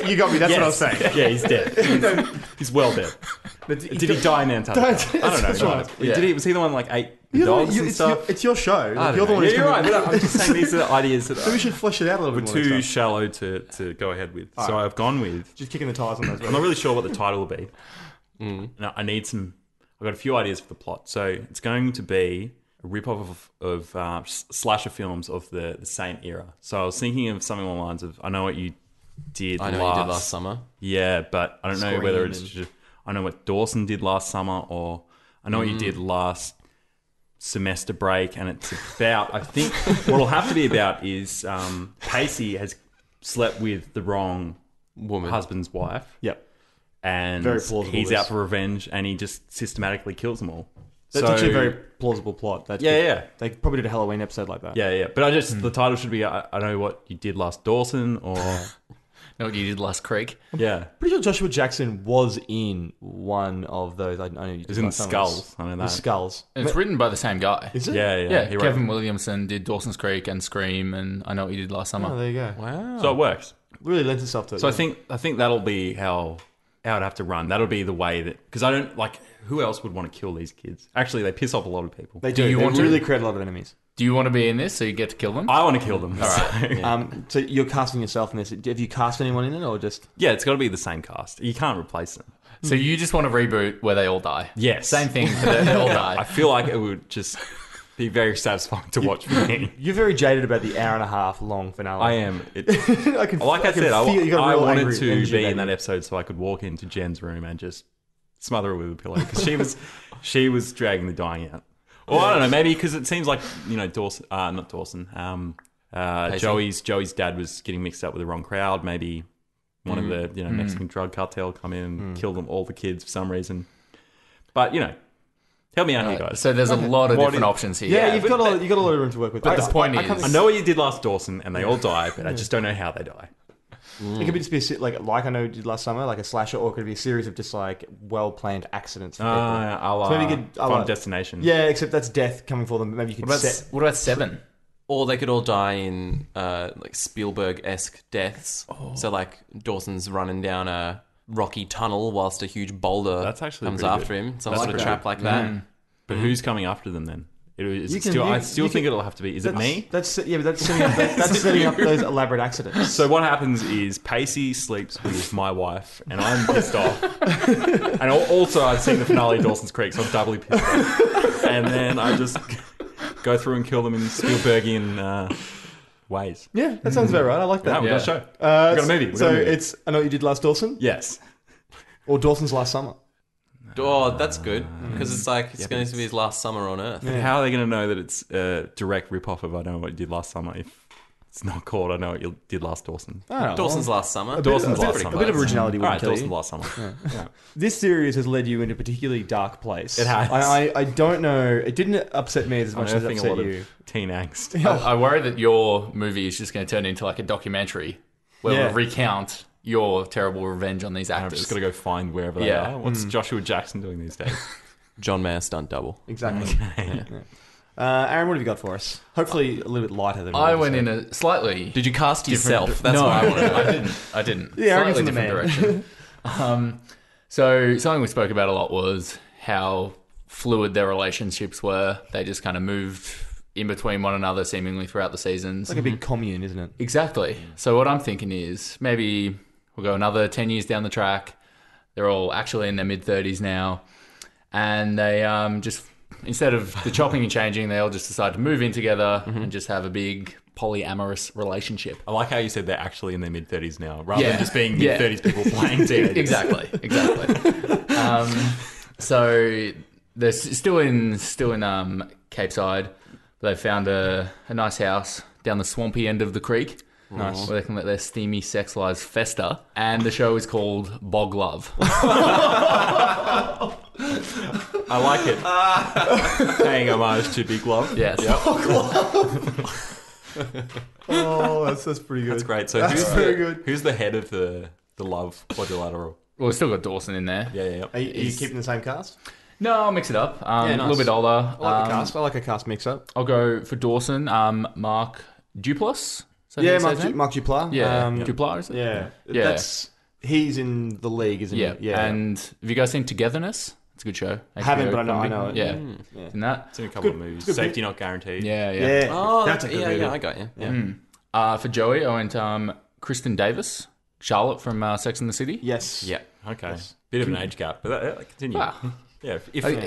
You got me. That's what I was saying. Yeah, he's dead. He's well dead. Did he die in Antarctica? I don't know. Right. Was he the one ate the dogs and stuff? It's your show. You're the one. You're right. But I'm just saying these are ideas that so we should flesh it out a little bit more. Too shallow to go ahead with. All so right. I've gone with just kicking the tires on those. I'm not really sure what the title will be. Now, I need some. I've got a few ideas for the plot. So it's going to be a rip-off of slasher films of the same era. So I was thinking of something along the lines of, I know what you did last summer. Yeah, but I don't know whether it's just, I know what Dawson did last summer, or I know what you did last semester break, and it's about, I think what it'll have to be about is Pacey has slept with the wrong husband's wife. Yep. And very plausible, he's out for revenge, and he just systematically kills them all. That's actually a very plausible plot. Yeah. They probably did a Halloween episode like that. Yeah. But the title should be, I know what you did last Dawson, or... Know What You Did Last Creek. Yeah. Pretty sure Joshua Jackson was in one of those. I know you It was in Skulls. I know that. The Skulls. And it's written by the same guy. Is it? Yeah. Yeah, He wrote Kevin it. Williamson did Dawson's Creek and Scream, and I Know What You Did Last Summer. Oh, there you go. Wow. So it works. Really lends itself to it. So yeah. I think that'll be how I'd have to run. That'll be the way that, because I don't like, who else would want to kill these kids? Actually, they piss off a lot of people. They do. you They want to? really create a lot of enemies. Do you want to be in this so you get to kill them? I want to kill them. All right. So you're casting yourself in this. Have you cast anyone in it, or just? Yeah, it's got to be the same cast. You can't replace them. So you just want to reboot where they all die? Yes. Same thing, but they all die. I feel like it would just be very satisfying to watch for me. You're very jaded about the hour and a half long finale. I am. I can, Like I can said, feel you got a I real wanted angry to energy be about in that you. episode so I could walk into Jen's room and just smother her with a pillow because she was dragging the dying out. Or I don't know, maybe because it seems like, you know, Dawson, not Dawson, Joey's dad was getting mixed up with the wrong crowd. Maybe one of the Mexican drug cartel come in and kill them all the kids for some reason. But help me out here, guys. So there's a lot of different options here. Yeah, you've got a lot of room to work with. But the point is, I know what you did last Dawson, and they all die, but I just don't know how they die. It could be just be like I know you did last summer, like a slasher, or it could be a series of just like well planned accidents. For people. So maybe you could Final Destination. Yeah, except that's death coming for them. Maybe you could what about Seven? Or they could all die in like Spielberg-esque deaths. So like Dawson's running down a rocky tunnel whilst a huge boulder That's actually comes pretty after good. him. Some That's sort of pretty trap good. like that. But who's coming after them then? I still think it'll have to be. Is it me? But that's setting up those elaborate accidents. So what happens is Pacey sleeps with my wife, and I'm pissed off. And also, I've seen the finale of Dawson's Creek, so I'm doubly pissed off. And then I just go through and kill them in Spielbergian ways. Yeah, that sounds about right. I like that. Yeah, we've got a show. We've got a movie. It's I Know What You Did Last Dawson? Yes. Or Dawson's Last Summer? Oh, that's good because it's like it's going to be his last summer on Earth. Yeah. How are they going to know that it's a direct rip-off of I Know What You Did Last Summer if it's not called I Know What You Did Last Dawson? Dawson's Last Summer. Dawson's Last Summer. A bit of originality wouldn't kill Dawson's you. Last Summer. Yeah. This series has led you into a particularly dark place. It has. I don't know. It didn't upset me as much as it Unearthing a upset lot you. of teen angst. I worry that your movie is just going to turn into like a documentary where we recount your terrible revenge on these I'm actors. just got to go find wherever they are. What's Joshua Jackson doing these days? John Mayer stunt double. Exactly. Yeah. Aaron, what have you got for us? Hopefully a little bit lighter than I went in a slightly. Did you cast different- yourself? That's no, what I I wanted. I didn't. Yeah, Slightly Aaron's the different direction. So something we spoke about a lot was how fluid their relationships were. They just kind of moved in between one another seemingly throughout the seasons. It's like a big commune, isn't it? Exactly. So what I'm thinking is maybe we'll go another 10 years down the track. They're all actually in their mid-30s now. And they just, instead of the chopping and changing, they all just decide to move in together and just have a big polyamorous relationship. I like how you said they're actually in their mid-30s now, rather than just being mid-30s people playing teenagers. Exactly. So they're still in Cape Side. They found a nice house down the swampy end of the creek. Nice. Where they can let their steamy sex lives fester. And the show is called Bog Love. I like it. Paying homage to Big Love. Yes. Yep. Oh, that's pretty good. That's great. So who's the head of the Love quadrilateral? Well, we've still got Dawson in there. Yeah. Are you keeping the same cast? No, I'll mix it up. Nice. A little bit older. I like the cast. I like a cast mix-up. I'll go for Dawson. Mark Duplass. Yeah, Mark Duplass. Yeah, Duplass, is it? Yeah. He's in the league, isn't Yeah. he? Yeah. And have you guys seen Togetherness? It's a good show. I haven't, HBO but I comedy. know it. Yeah. Yeah. It's in that. It's in a couple of movies. Safety Not Guaranteed. Yeah. Oh, That's a good movie. yeah, I got you. Yeah. For Joey, I went Kristen Davis, Charlotte from Sex and the City. Yes. Yeah. Okay. Bit of an age gap, but continue. Wow. Yeah.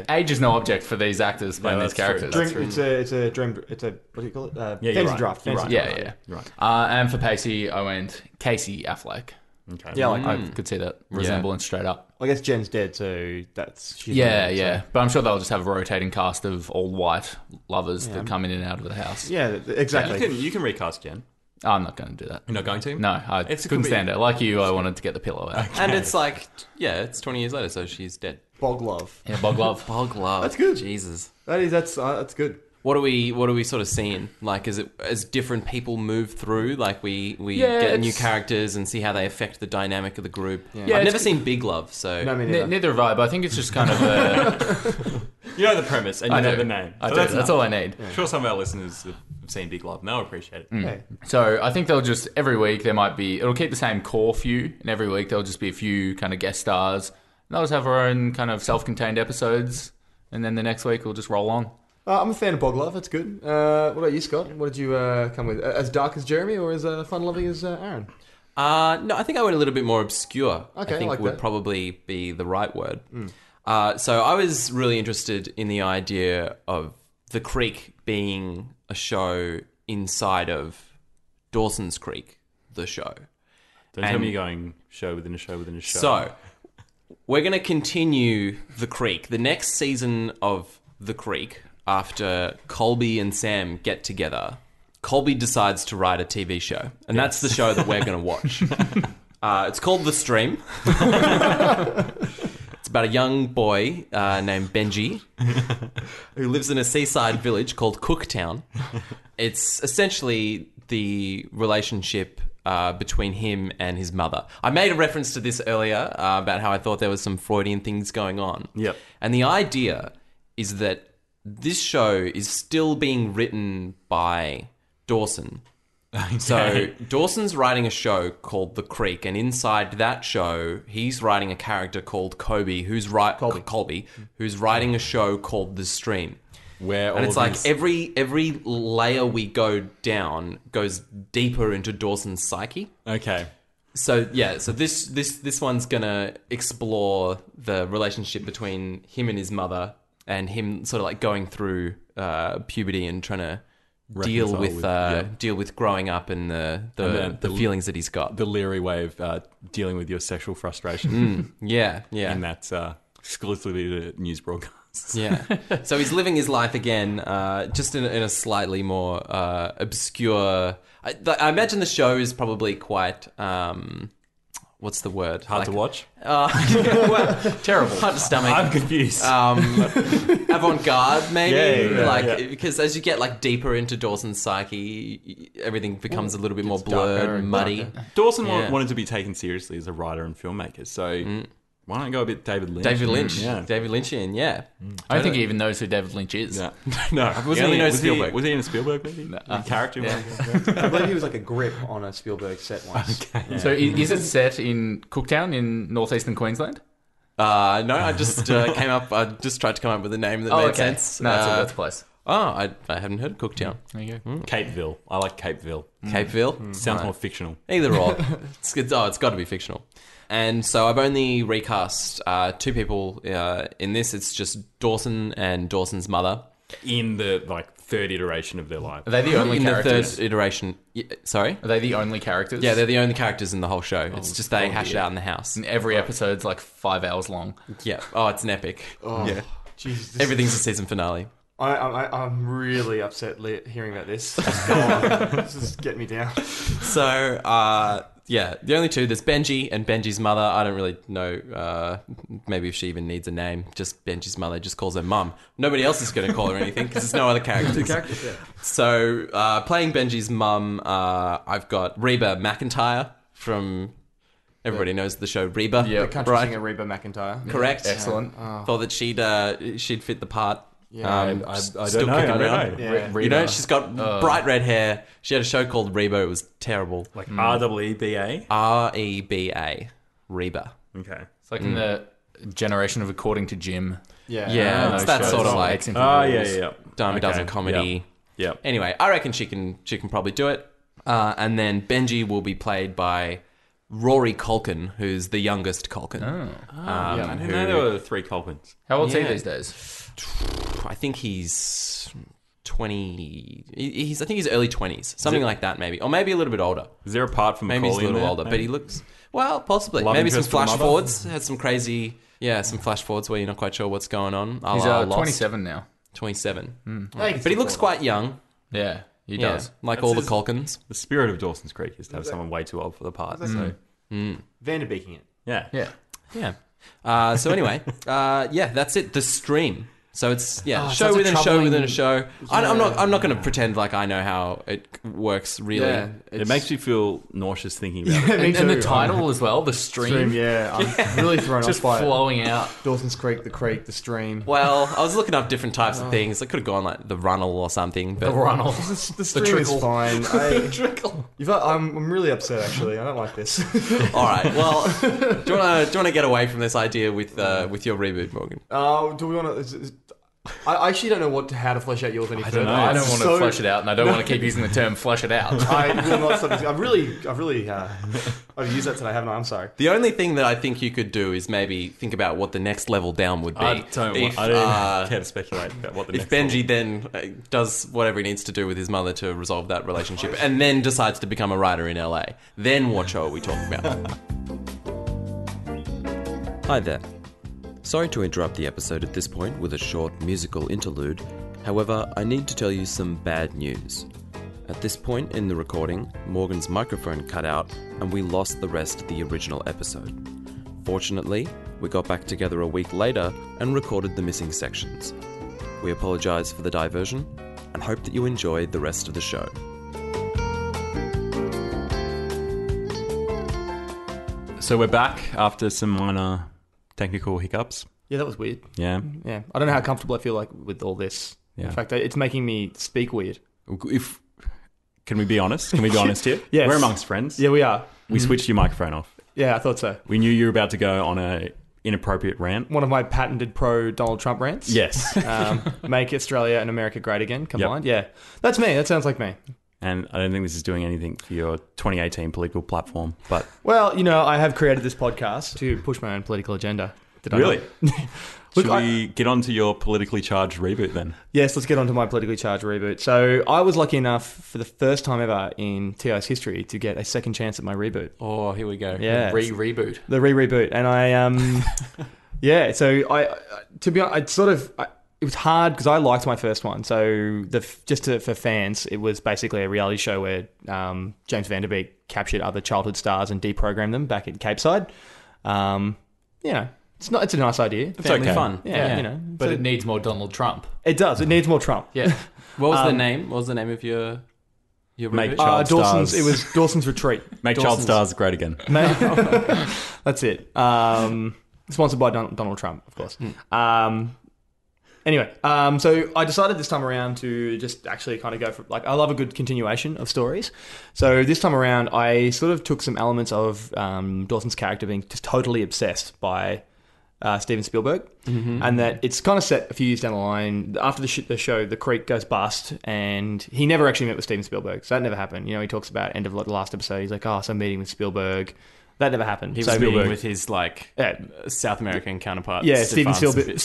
Age is no object for these actors playing these that's true. characters. It's a dream. It's a what do you call it? you're Fantasy right. draft. You're Fantasy right. draft. Yeah. You're right. And for Pacey, I went Casey Affleck. Okay. Yeah, like I could see that resemblance straight up. I guess Jen's dead, so she's Yeah. But I'm sure they'll just have a rotating cast of all white lovers that come in and out of the house. Yeah, exactly. You can recast Jen. I'm not going to do that. You're not going to? No, I couldn't stand it. Like you, I wanted to get the pillow out. And it's like, it's 20 years later, so she's dead. Bog Love. Yeah, Bog Love. Bog Love. That's good. Jesus. That's good. What are we sort of seeing? Like, is it as different people move through? Like, we get new characters and see how they affect the dynamic of the group. Yeah. I've never seen Big Love, so no, neither have I. But I think it's just kind of you know the premise and you know the name. I do. That's all I need. I'm sure some of our listeners have seen Big Love and they'll appreciate it. Yeah. So I think they'll just every week it'll keep the same core few, and every week there'll just be a few kind of guest stars. And they'll just have our own kind of self-contained episodes, and then the next week we'll just roll on. I'm a fan of Bog Love. It's good. What about you, Scott? What did you come with? As dark as Jeremy or as fun-loving as Aaron? No, I think I went a little bit more obscure. Okay, I think like would that. probably be the right word. So I was really interested in the idea of The Creek being a show inside of Dawson's Creek, the show. Don't tell me you're going show within a show within a show. So we're going to continue The Creek. The next season of The Creek, after Colby and Sam get together, Colby decides to write a TV show. And that's the show that we're going to watch. It's called The Stream. It's about a young boy named Benji who lives in a seaside village called Cooktown. It's essentially the relationship between him and his mother. I made a reference to this earlier about how I thought there was some Freudian things going on. Yep. And the idea is that this show is still being written by Dawson. Okay. So Dawson's writing a show called The Creek, and inside that show, he's writing a character called Colby, who's writing a show called The Stream. And it's like every layer we go down goes deeper into Dawson's psyche. Okay. So this one's gonna explore the relationship between him and his mother, and him sort of like going through puberty and trying to deal with growing up and the feelings that he's got. The leery way of dealing with your sexual frustration. Yeah. And that's exclusively the news broadcasts. Yeah. So he's living his life again, just in a slightly more obscure... I imagine the show is probably quite... what's the word? Hard to watch? Terrible. Hard to stomach. I'm confused. Avant-garde, maybe? Yeah. Because as you get like deeper into Dawson's psyche, everything becomes a little bit more blurred and muddy. Dawson wanted to be taken seriously as a writer and filmmaker, so why don't go a bit David Lynch? David Lynch. Yeah. David Lynchian, yeah. I don't think he even knows who David Lynch is. Yeah. No. Was he in a Spielberg movie? No. Character? Yeah. I believe he was like a grip on a Spielberg set once. Okay. Yeah. So is it set in Cooktown in northeastern Queensland? No, I just came up. I just tried to come up with a name that made sense. No, that's a place. Oh, I haven't heard of Cooktown. There you go. Capeville. I like Capeville. Capeville? Sounds more fictional. Either or. It's got to be fictional. And so I've only recast two people in this. It's just Dawson and Dawson's mother. In the third iteration of their life. Are they the only characters? In the third iteration. Sorry? Are they the only characters? Yeah, they're the only characters in the whole show. It's just they hash it out in the house. And every episode's like 5 hours long. Yeah. Oh, it's an epic. Oh, yeah. Jesus. Everything's a season finale. I'm really upset hearing about this. Just go on. This is getting me down. So, the only two, there's Benji and Benji's mother. I don't really know maybe if she even needs a name. Just Benji's mother just calls her mum. Nobody else is going to call her anything because there's no other characters. So, playing Benji's mum, I've got Reba McEntire from... Everybody knows the show Reba. Yeah, the country singer Reba McEntire. Correct. Excellent. Thought that she'd fit the part. Yeah, I don't know. Yeah. You know, she's got bright red hair. She had a show called Reba. It was terrible. Like R-E-B-A? R-E-B-A. Reba. Okay. It's like in the generation of According to Jim. Yeah, it's that sort of like... Dime a dozen comedy. Yeah. Anyway, I reckon she can probably do it. And then Benji will be played by Rory Culkin, who's the youngest Culkin. I didn't know there were 3 Culkins. How old's he these days? I think he's 20. I think he's early 20s, something like that, maybe, or maybe a little bit older. Is there a part from maybe he's a little older, but he looks possibly. Maybe some flash forwards. Had some crazy, some flash forwards where you're not quite sure what's going on. He's 27 now. 27, but he looks quite young. Yeah, he does. Like all the Culkins. The spirit of Dawson's Creek is to have someone way too old for the part. So Vanderbeeking it. Yeah. So anyway, that's it. The Stream. So it's Oh, show that's a within a show troubling- within a show. I'm Yeah. not going to pretend like I know how it works really. Yeah. It makes me feel nauseous thinking about Yeah, it. me And the too. title as well, the stream. Yeah, I'm really thrown Just off by flowing out. Dawson's Creek, the stream. Well, I was looking up different types of things. I could have gone like the Runnel or something. But The Runnel. The stream is fine. I'm really upset actually. I don't like this. All right. Well, do you want to get away from this idea with your reboot, Morgan? Do we want to? I actually don't know how to flesh out yours any further. I don't want to flesh it out, and I don't want to keep using the term "flesh it out." I will not stop this. I've used that today, haven't I? I'm sorry. The only thing that I think you could do is maybe think about what the next level down would be. I don't care to speculate about what the next If Benji then does whatever he needs to do with his mother to resolve that relationship, and then decides to become a writer in LA, then what show are we talking about? Hi there. Sorry to interrupt the episode at this point with a short musical interlude. However, I need to tell you some bad news. At this point in the recording, Morgan's microphone cut out and we lost the rest of the original episode. Fortunately, we got back together a week later and recorded the missing sections. We apologise for the diversion and hope that you enjoy the rest of the show. So we're back after some minor technical hiccups. Yeah, that was weird. Yeah. Yeah. I don't know how comfortable I feel like with all this. Yeah. In fact, it's making me speak weird. Can we be honest? Can we be honest here? Yes. We're amongst friends. Yeah, we are. We switched your microphone off. Yeah, I thought so. We knew you were about to go on a inappropriate rant. One of my patented pro Donald Trump rants. Yes. Make Australia and America great again combined. Yep. Yeah. That's me. That sounds like me. And I don't think this is doing anything for your 2018 political platform. But well, I have created this podcast to push my own political agenda. Really? Look, Should we get on to your politically charged reboot then? Yes, let's get on to my politically charged reboot. So I was lucky enough for the first time ever in TI's history to get a second chance at my reboot. Oh, here we go. Yeah. The reboot. The reboot. And I, yeah, so to be honest, it was hard because I liked my first one. So for fans, it was basically a reality show where James Van Der Beek captured other childhood stars and deprogrammed them back at Cape Side. It's a nice idea. It's family okay. Fun. Yeah. But it needs more Donald Trump. It does. It needs more Trump. Yeah. What was the name? What was the name of your Make Child Stars? It was Dawson's Retreat. Make Child Stars great again. That's it. Sponsored by Donald Trump, of course. Anyway, so I decided this time around to just actually kind of go for, I love a good continuation of stories. So this time around, I sort of took some elements of Dawson's character being just totally obsessed by Steven Spielberg, and that it's kind of set a few years down the line. After the show, the Creek goes bust, and he never actually met with Steven Spielberg, so that never happened. He talks about end of the last episode, he's like, so I'm meeting with Spielberg. That never happened. He was meeting with his South American counterpart. Yeah, Steven Spielberg. Yeah.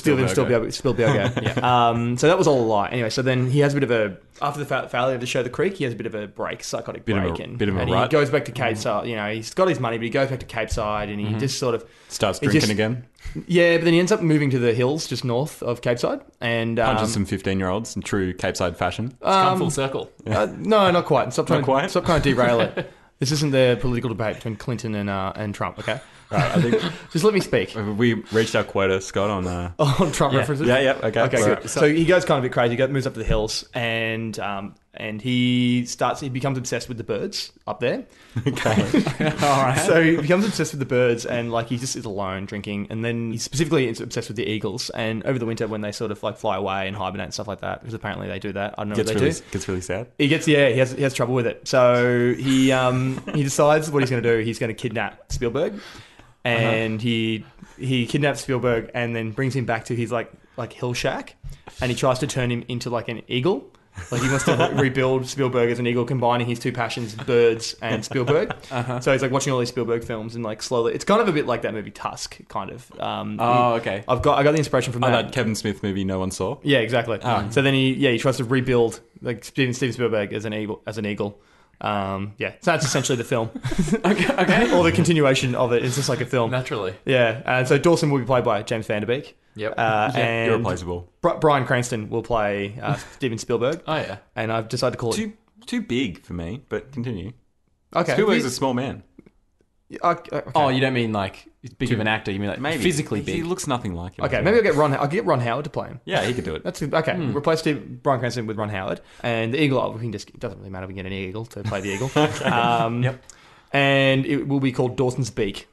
So that was all a lie. Anyway, so then he has a bit of after the failure of the show The Creek, he has a bit of a psychotic break, and he goes back to Cape Side. He's got his money, but he goes back to Cape Side, and he just sort of starts drinking again. Yeah, but then he ends up moving to the hills just north of Cape Side, and punches some 15-year-olds in true Cape Side fashion. It's come full circle. No, not quite. Stop trying to derail it. This isn't the political debate between Clinton and Trump, okay? Right, I think just let me speak. We reached our quota, Scott, on Trump references. Yeah, okay. Good. So he goes kind of a bit crazy. He moves up to the hills, and he becomes obsessed with the birds up there. Okay, all right. So he becomes obsessed with the birds, and he just is alone drinking. And then he's specifically obsessed with the eagles. And over the winter, when they sort of fly away and hibernate and stuff like that, because apparently they do that. I don't know what they do. Gets really sad. He has trouble with it. So he decides what he's going to do. He's going to kidnap Spielberg. And he kidnaps Spielberg and then brings him back to his like hill shack, and he tries to turn him into an eagle. He wants to rebuild Spielberg as an eagle, combining his two passions, birds and Spielberg. So he's watching all these Spielberg films and slowly. It's kind of a bit like that movie Tusk, kind of. Okay. I got the inspiration from that. That Kevin Smith movie no one saw. Yeah, exactly. So then he tries to rebuild Steven Spielberg as an eagle. So that's essentially the film. Okay. Or the continuation of it is just like a film. Naturally. Yeah. And so Dawson will be played by James Van Der Beek. Yep. And irreplaceable. Bryan Cranston will play Steven Spielberg. Oh, yeah. And I've decided to call it... Too big for me, but continue. Okay. Spielberg's a small man. Okay. Oh, you don't mean big of an actor. You mean like Maybe physically He big? looks nothing like him. Okay, maybe I'll get Ron Howard to play him. Yeah, he could do it. That's okay. Replace Bryan Cranston with Ron Howard, and the eagle. We can just, it doesn't really matter. We can get an eagle to play the eagle. Yep. And it will be called Dawson's Beak.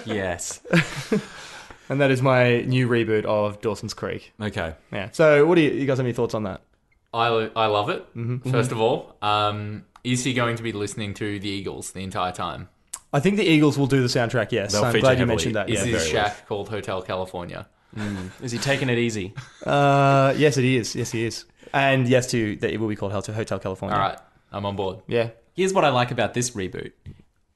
Yes. And that is my new reboot of Dawson's Creek. Okay. Yeah. So, what do you guys have any thoughts on that? I love it. Mm-hmm. First of all, is he going to be listening to the Eagles the entire time? I think the Eagles will do the soundtrack. Yes, They'll I'm feature glad you heavily. mentioned that. Is Yeah. his shack called Hotel California? Is he taking it easy? Yes, it is. Yes, he is. And yes, too, that it will be called Hotel California. All right, I'm on board. Yeah. Here's what I like about this reboot.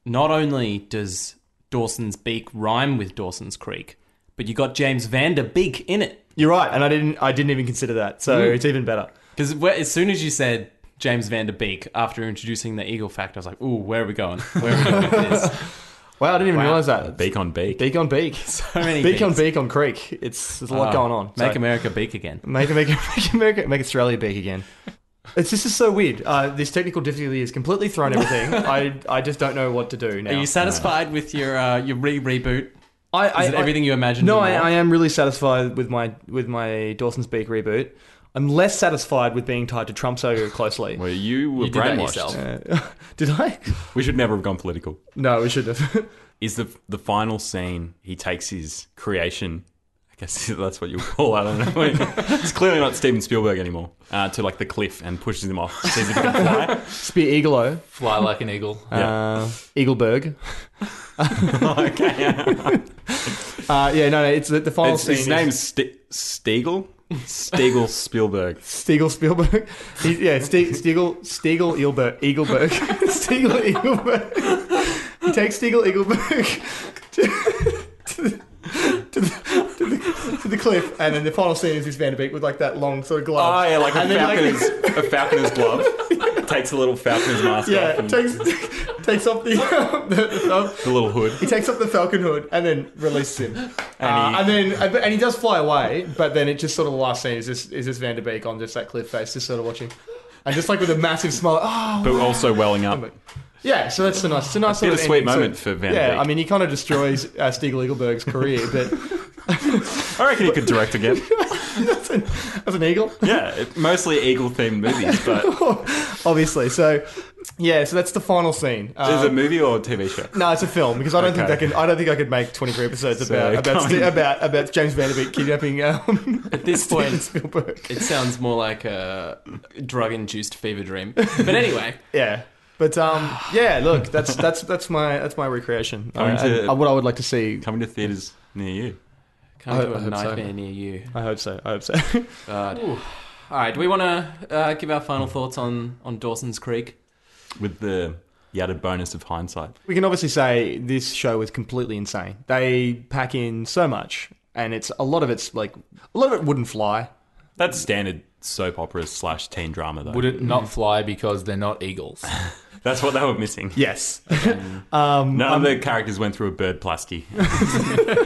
Not only does Dawson's Beak rhyme with Dawson's Creek, but you got James Van Der Beek in it. You're right, and I didn't even consider that, so it's even better. Because as soon as you said James Van Der Beek after introducing the eagle fact, I was like, ooh, where are we going? Where are we going with this? Wow, I didn't even realize that. Beak on beak. Beak on beak. So many beak on beaks. beak on creek. There's a lot going on. Make America beak again. Make Australia beak again. This is so weird. This technical difficulty has completely thrown everything. I just don't know what to do now. Are you satisfied with your reboot? Is it everything you imagined? No, and more? I am really satisfied with my Dawson's Beak reboot. I'm less satisfied with being tied to Trump so closely. Well, you were You did that brainwashed. yourself. Did I? We should never have gone political. No, we should have. Is the final scene, he takes his creation, I guess that's what you call it, I don't know. It's clearly not Steven Spielberg anymore, to like the cliff and pushes him off, sees if he can fly. Spear Eagle-O. Fly like an eagle. Eagleberg. Okay. No, it's the final scene. His name's Stiegel? Stiegel Spielberg. Stiegel Spielberg. Stiegel Eagleberg. Stiegel Eagleberg. He takes Stiegel Eagleberg to the cliff, and then the final scene is this Van Der Beek with like that long sort of glove. Oh yeah, like a falconer's glove. Takes a little falconer's mask off. And takes off the little hood. He takes off the falcon hood and then releases him. And he does fly away, but then it just sort of the last scene is this Van Der Beek on just that cliff face, just sort of watching, and just like with a massive smile. Oh, but also welling up. Yeah, so that's a nice sort of bittersweet ending. moment for Van Der Beek. Yeah, I mean, he kind of destroys Stiegel Eagleberg's career, but I reckon he could direct again. That's an eagle. Yeah, mostly eagle-themed movies, but obviously. So that's the final scene. Is it a movie or a TV show? No, it's a film because I don't think I could make 23 episodes about James Van Der Beek kidnapping. At this point, Spielberg. It sounds more like a drug-induced fever dream. But anyway, yeah. But look, that's my recreation. What I would like to see coming to theaters near you. Coming to a nightmare near you. I hope so. God. All right, do we want to give our final thoughts on Dawson's Creek? With the added bonus of hindsight. We can obviously say this show is completely insane. They pack in so much, and a lot of it wouldn't fly. That's standard soap opera / teen drama, though. Would it not fly because they're not eagles? That's what they were missing. Yes. None of the characters went through a bird plasty.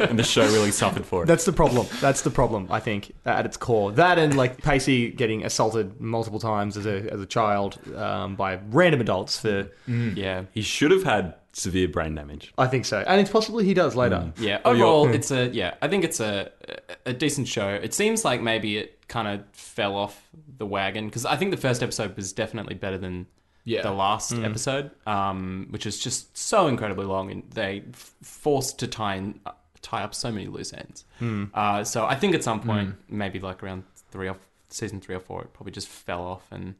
And the show really suffered for it. That's the problem, I think, at its core. That and like Pacey getting assaulted multiple times as a child by random adults for... Yeah. He should have had severe brain damage. I think so. And it's possibly he does later. Yeah. Overall, I think it's a decent show. It seems like maybe it kind of fell off the wagon because I think the first episode was definitely better than the last episode, which is just so incredibly long, and they forced to tie up so many loose ends. So I think at some point, maybe like around season 3 or 4, it probably just fell off and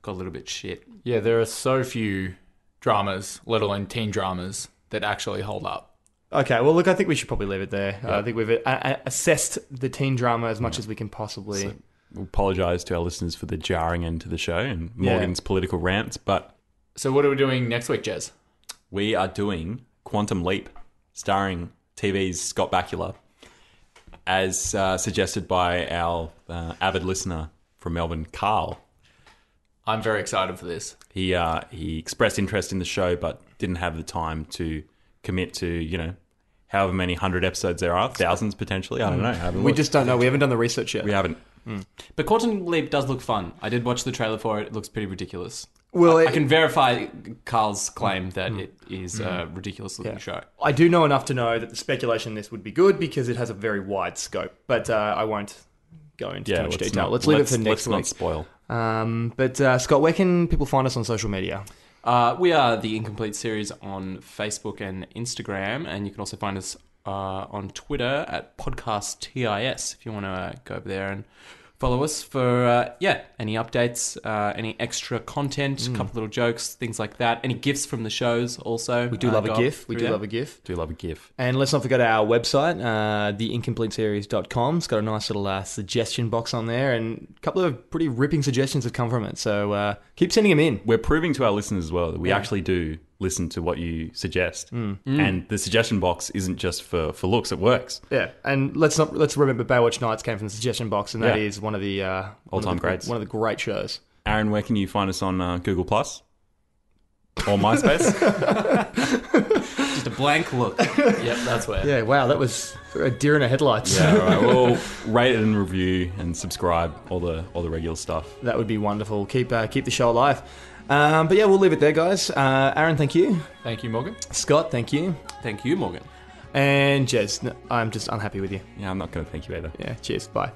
got a little bit shit. Yeah, there are so few dramas, let alone teen dramas, that actually hold up. Okay, well, look, I think we should probably leave it there. Yeah. I think we've assessed the teen drama as much as we can possibly. So we apologise to our listeners for the jarring end to the show and Morgan's political rants, but... So what are we doing next week, Jez? We are doing Quantum Leap, starring TV's Scott Bakula, as suggested by our avid listener from Melbourne, Carl. I'm very excited for this. He expressed interest in the show, but didn't have the time to commit to, however many 100 episodes there are, thousands potentially. I don't know. We just don't know. We haven't done the research yet. We haven't. But Quantum Leap does look fun. I did watch the trailer for it. It looks pretty ridiculous. Well, I can verify Carl's claim that it is a ridiculous-looking show. I do know enough to know that the speculation in this would be good because it has a very wide scope. But I won't go into too much detail. Let's leave it for next week. Let's not spoil. But Scott, where can people find us on social media? We are the Incomplete Series on Facebook and Instagram, and you can also find us on Twitter at podcasttis if you want to go over there and follow us for any updates, any extra content, a couple little jokes, things like that. Any gifts from the shows also. We do love a GIF. Do love a GIF. And let's not forget our website, theincompleteseries.com. It's got a nice little suggestion box on there, and a couple of pretty ripping suggestions have come from it. So keep sending them in. We're proving to our listeners as well that we actually do listen to what you suggest. And the suggestion box isn't just for looks, it works. Yeah, and let's remember Baywatch Nights came from the suggestion box, and that is one of the all-time greats. One of the great shows. Aaron, where can you find us on Google Plus or MySpace? Just a blank look. Yep, that's where. Yeah, wow, that was a deer in the headlights. Yeah, all right. Well, rate and review and subscribe, all the regular stuff. That would be wonderful. Keep the show alive. But yeah, we'll leave it there, guys. Aaron, thank you. Thank you, Morgan. Scott, thank you. Thank you, Morgan. And Jez, I'm just unhappy with you. Yeah, I'm not going to thank you either. Yeah, cheers. Bye.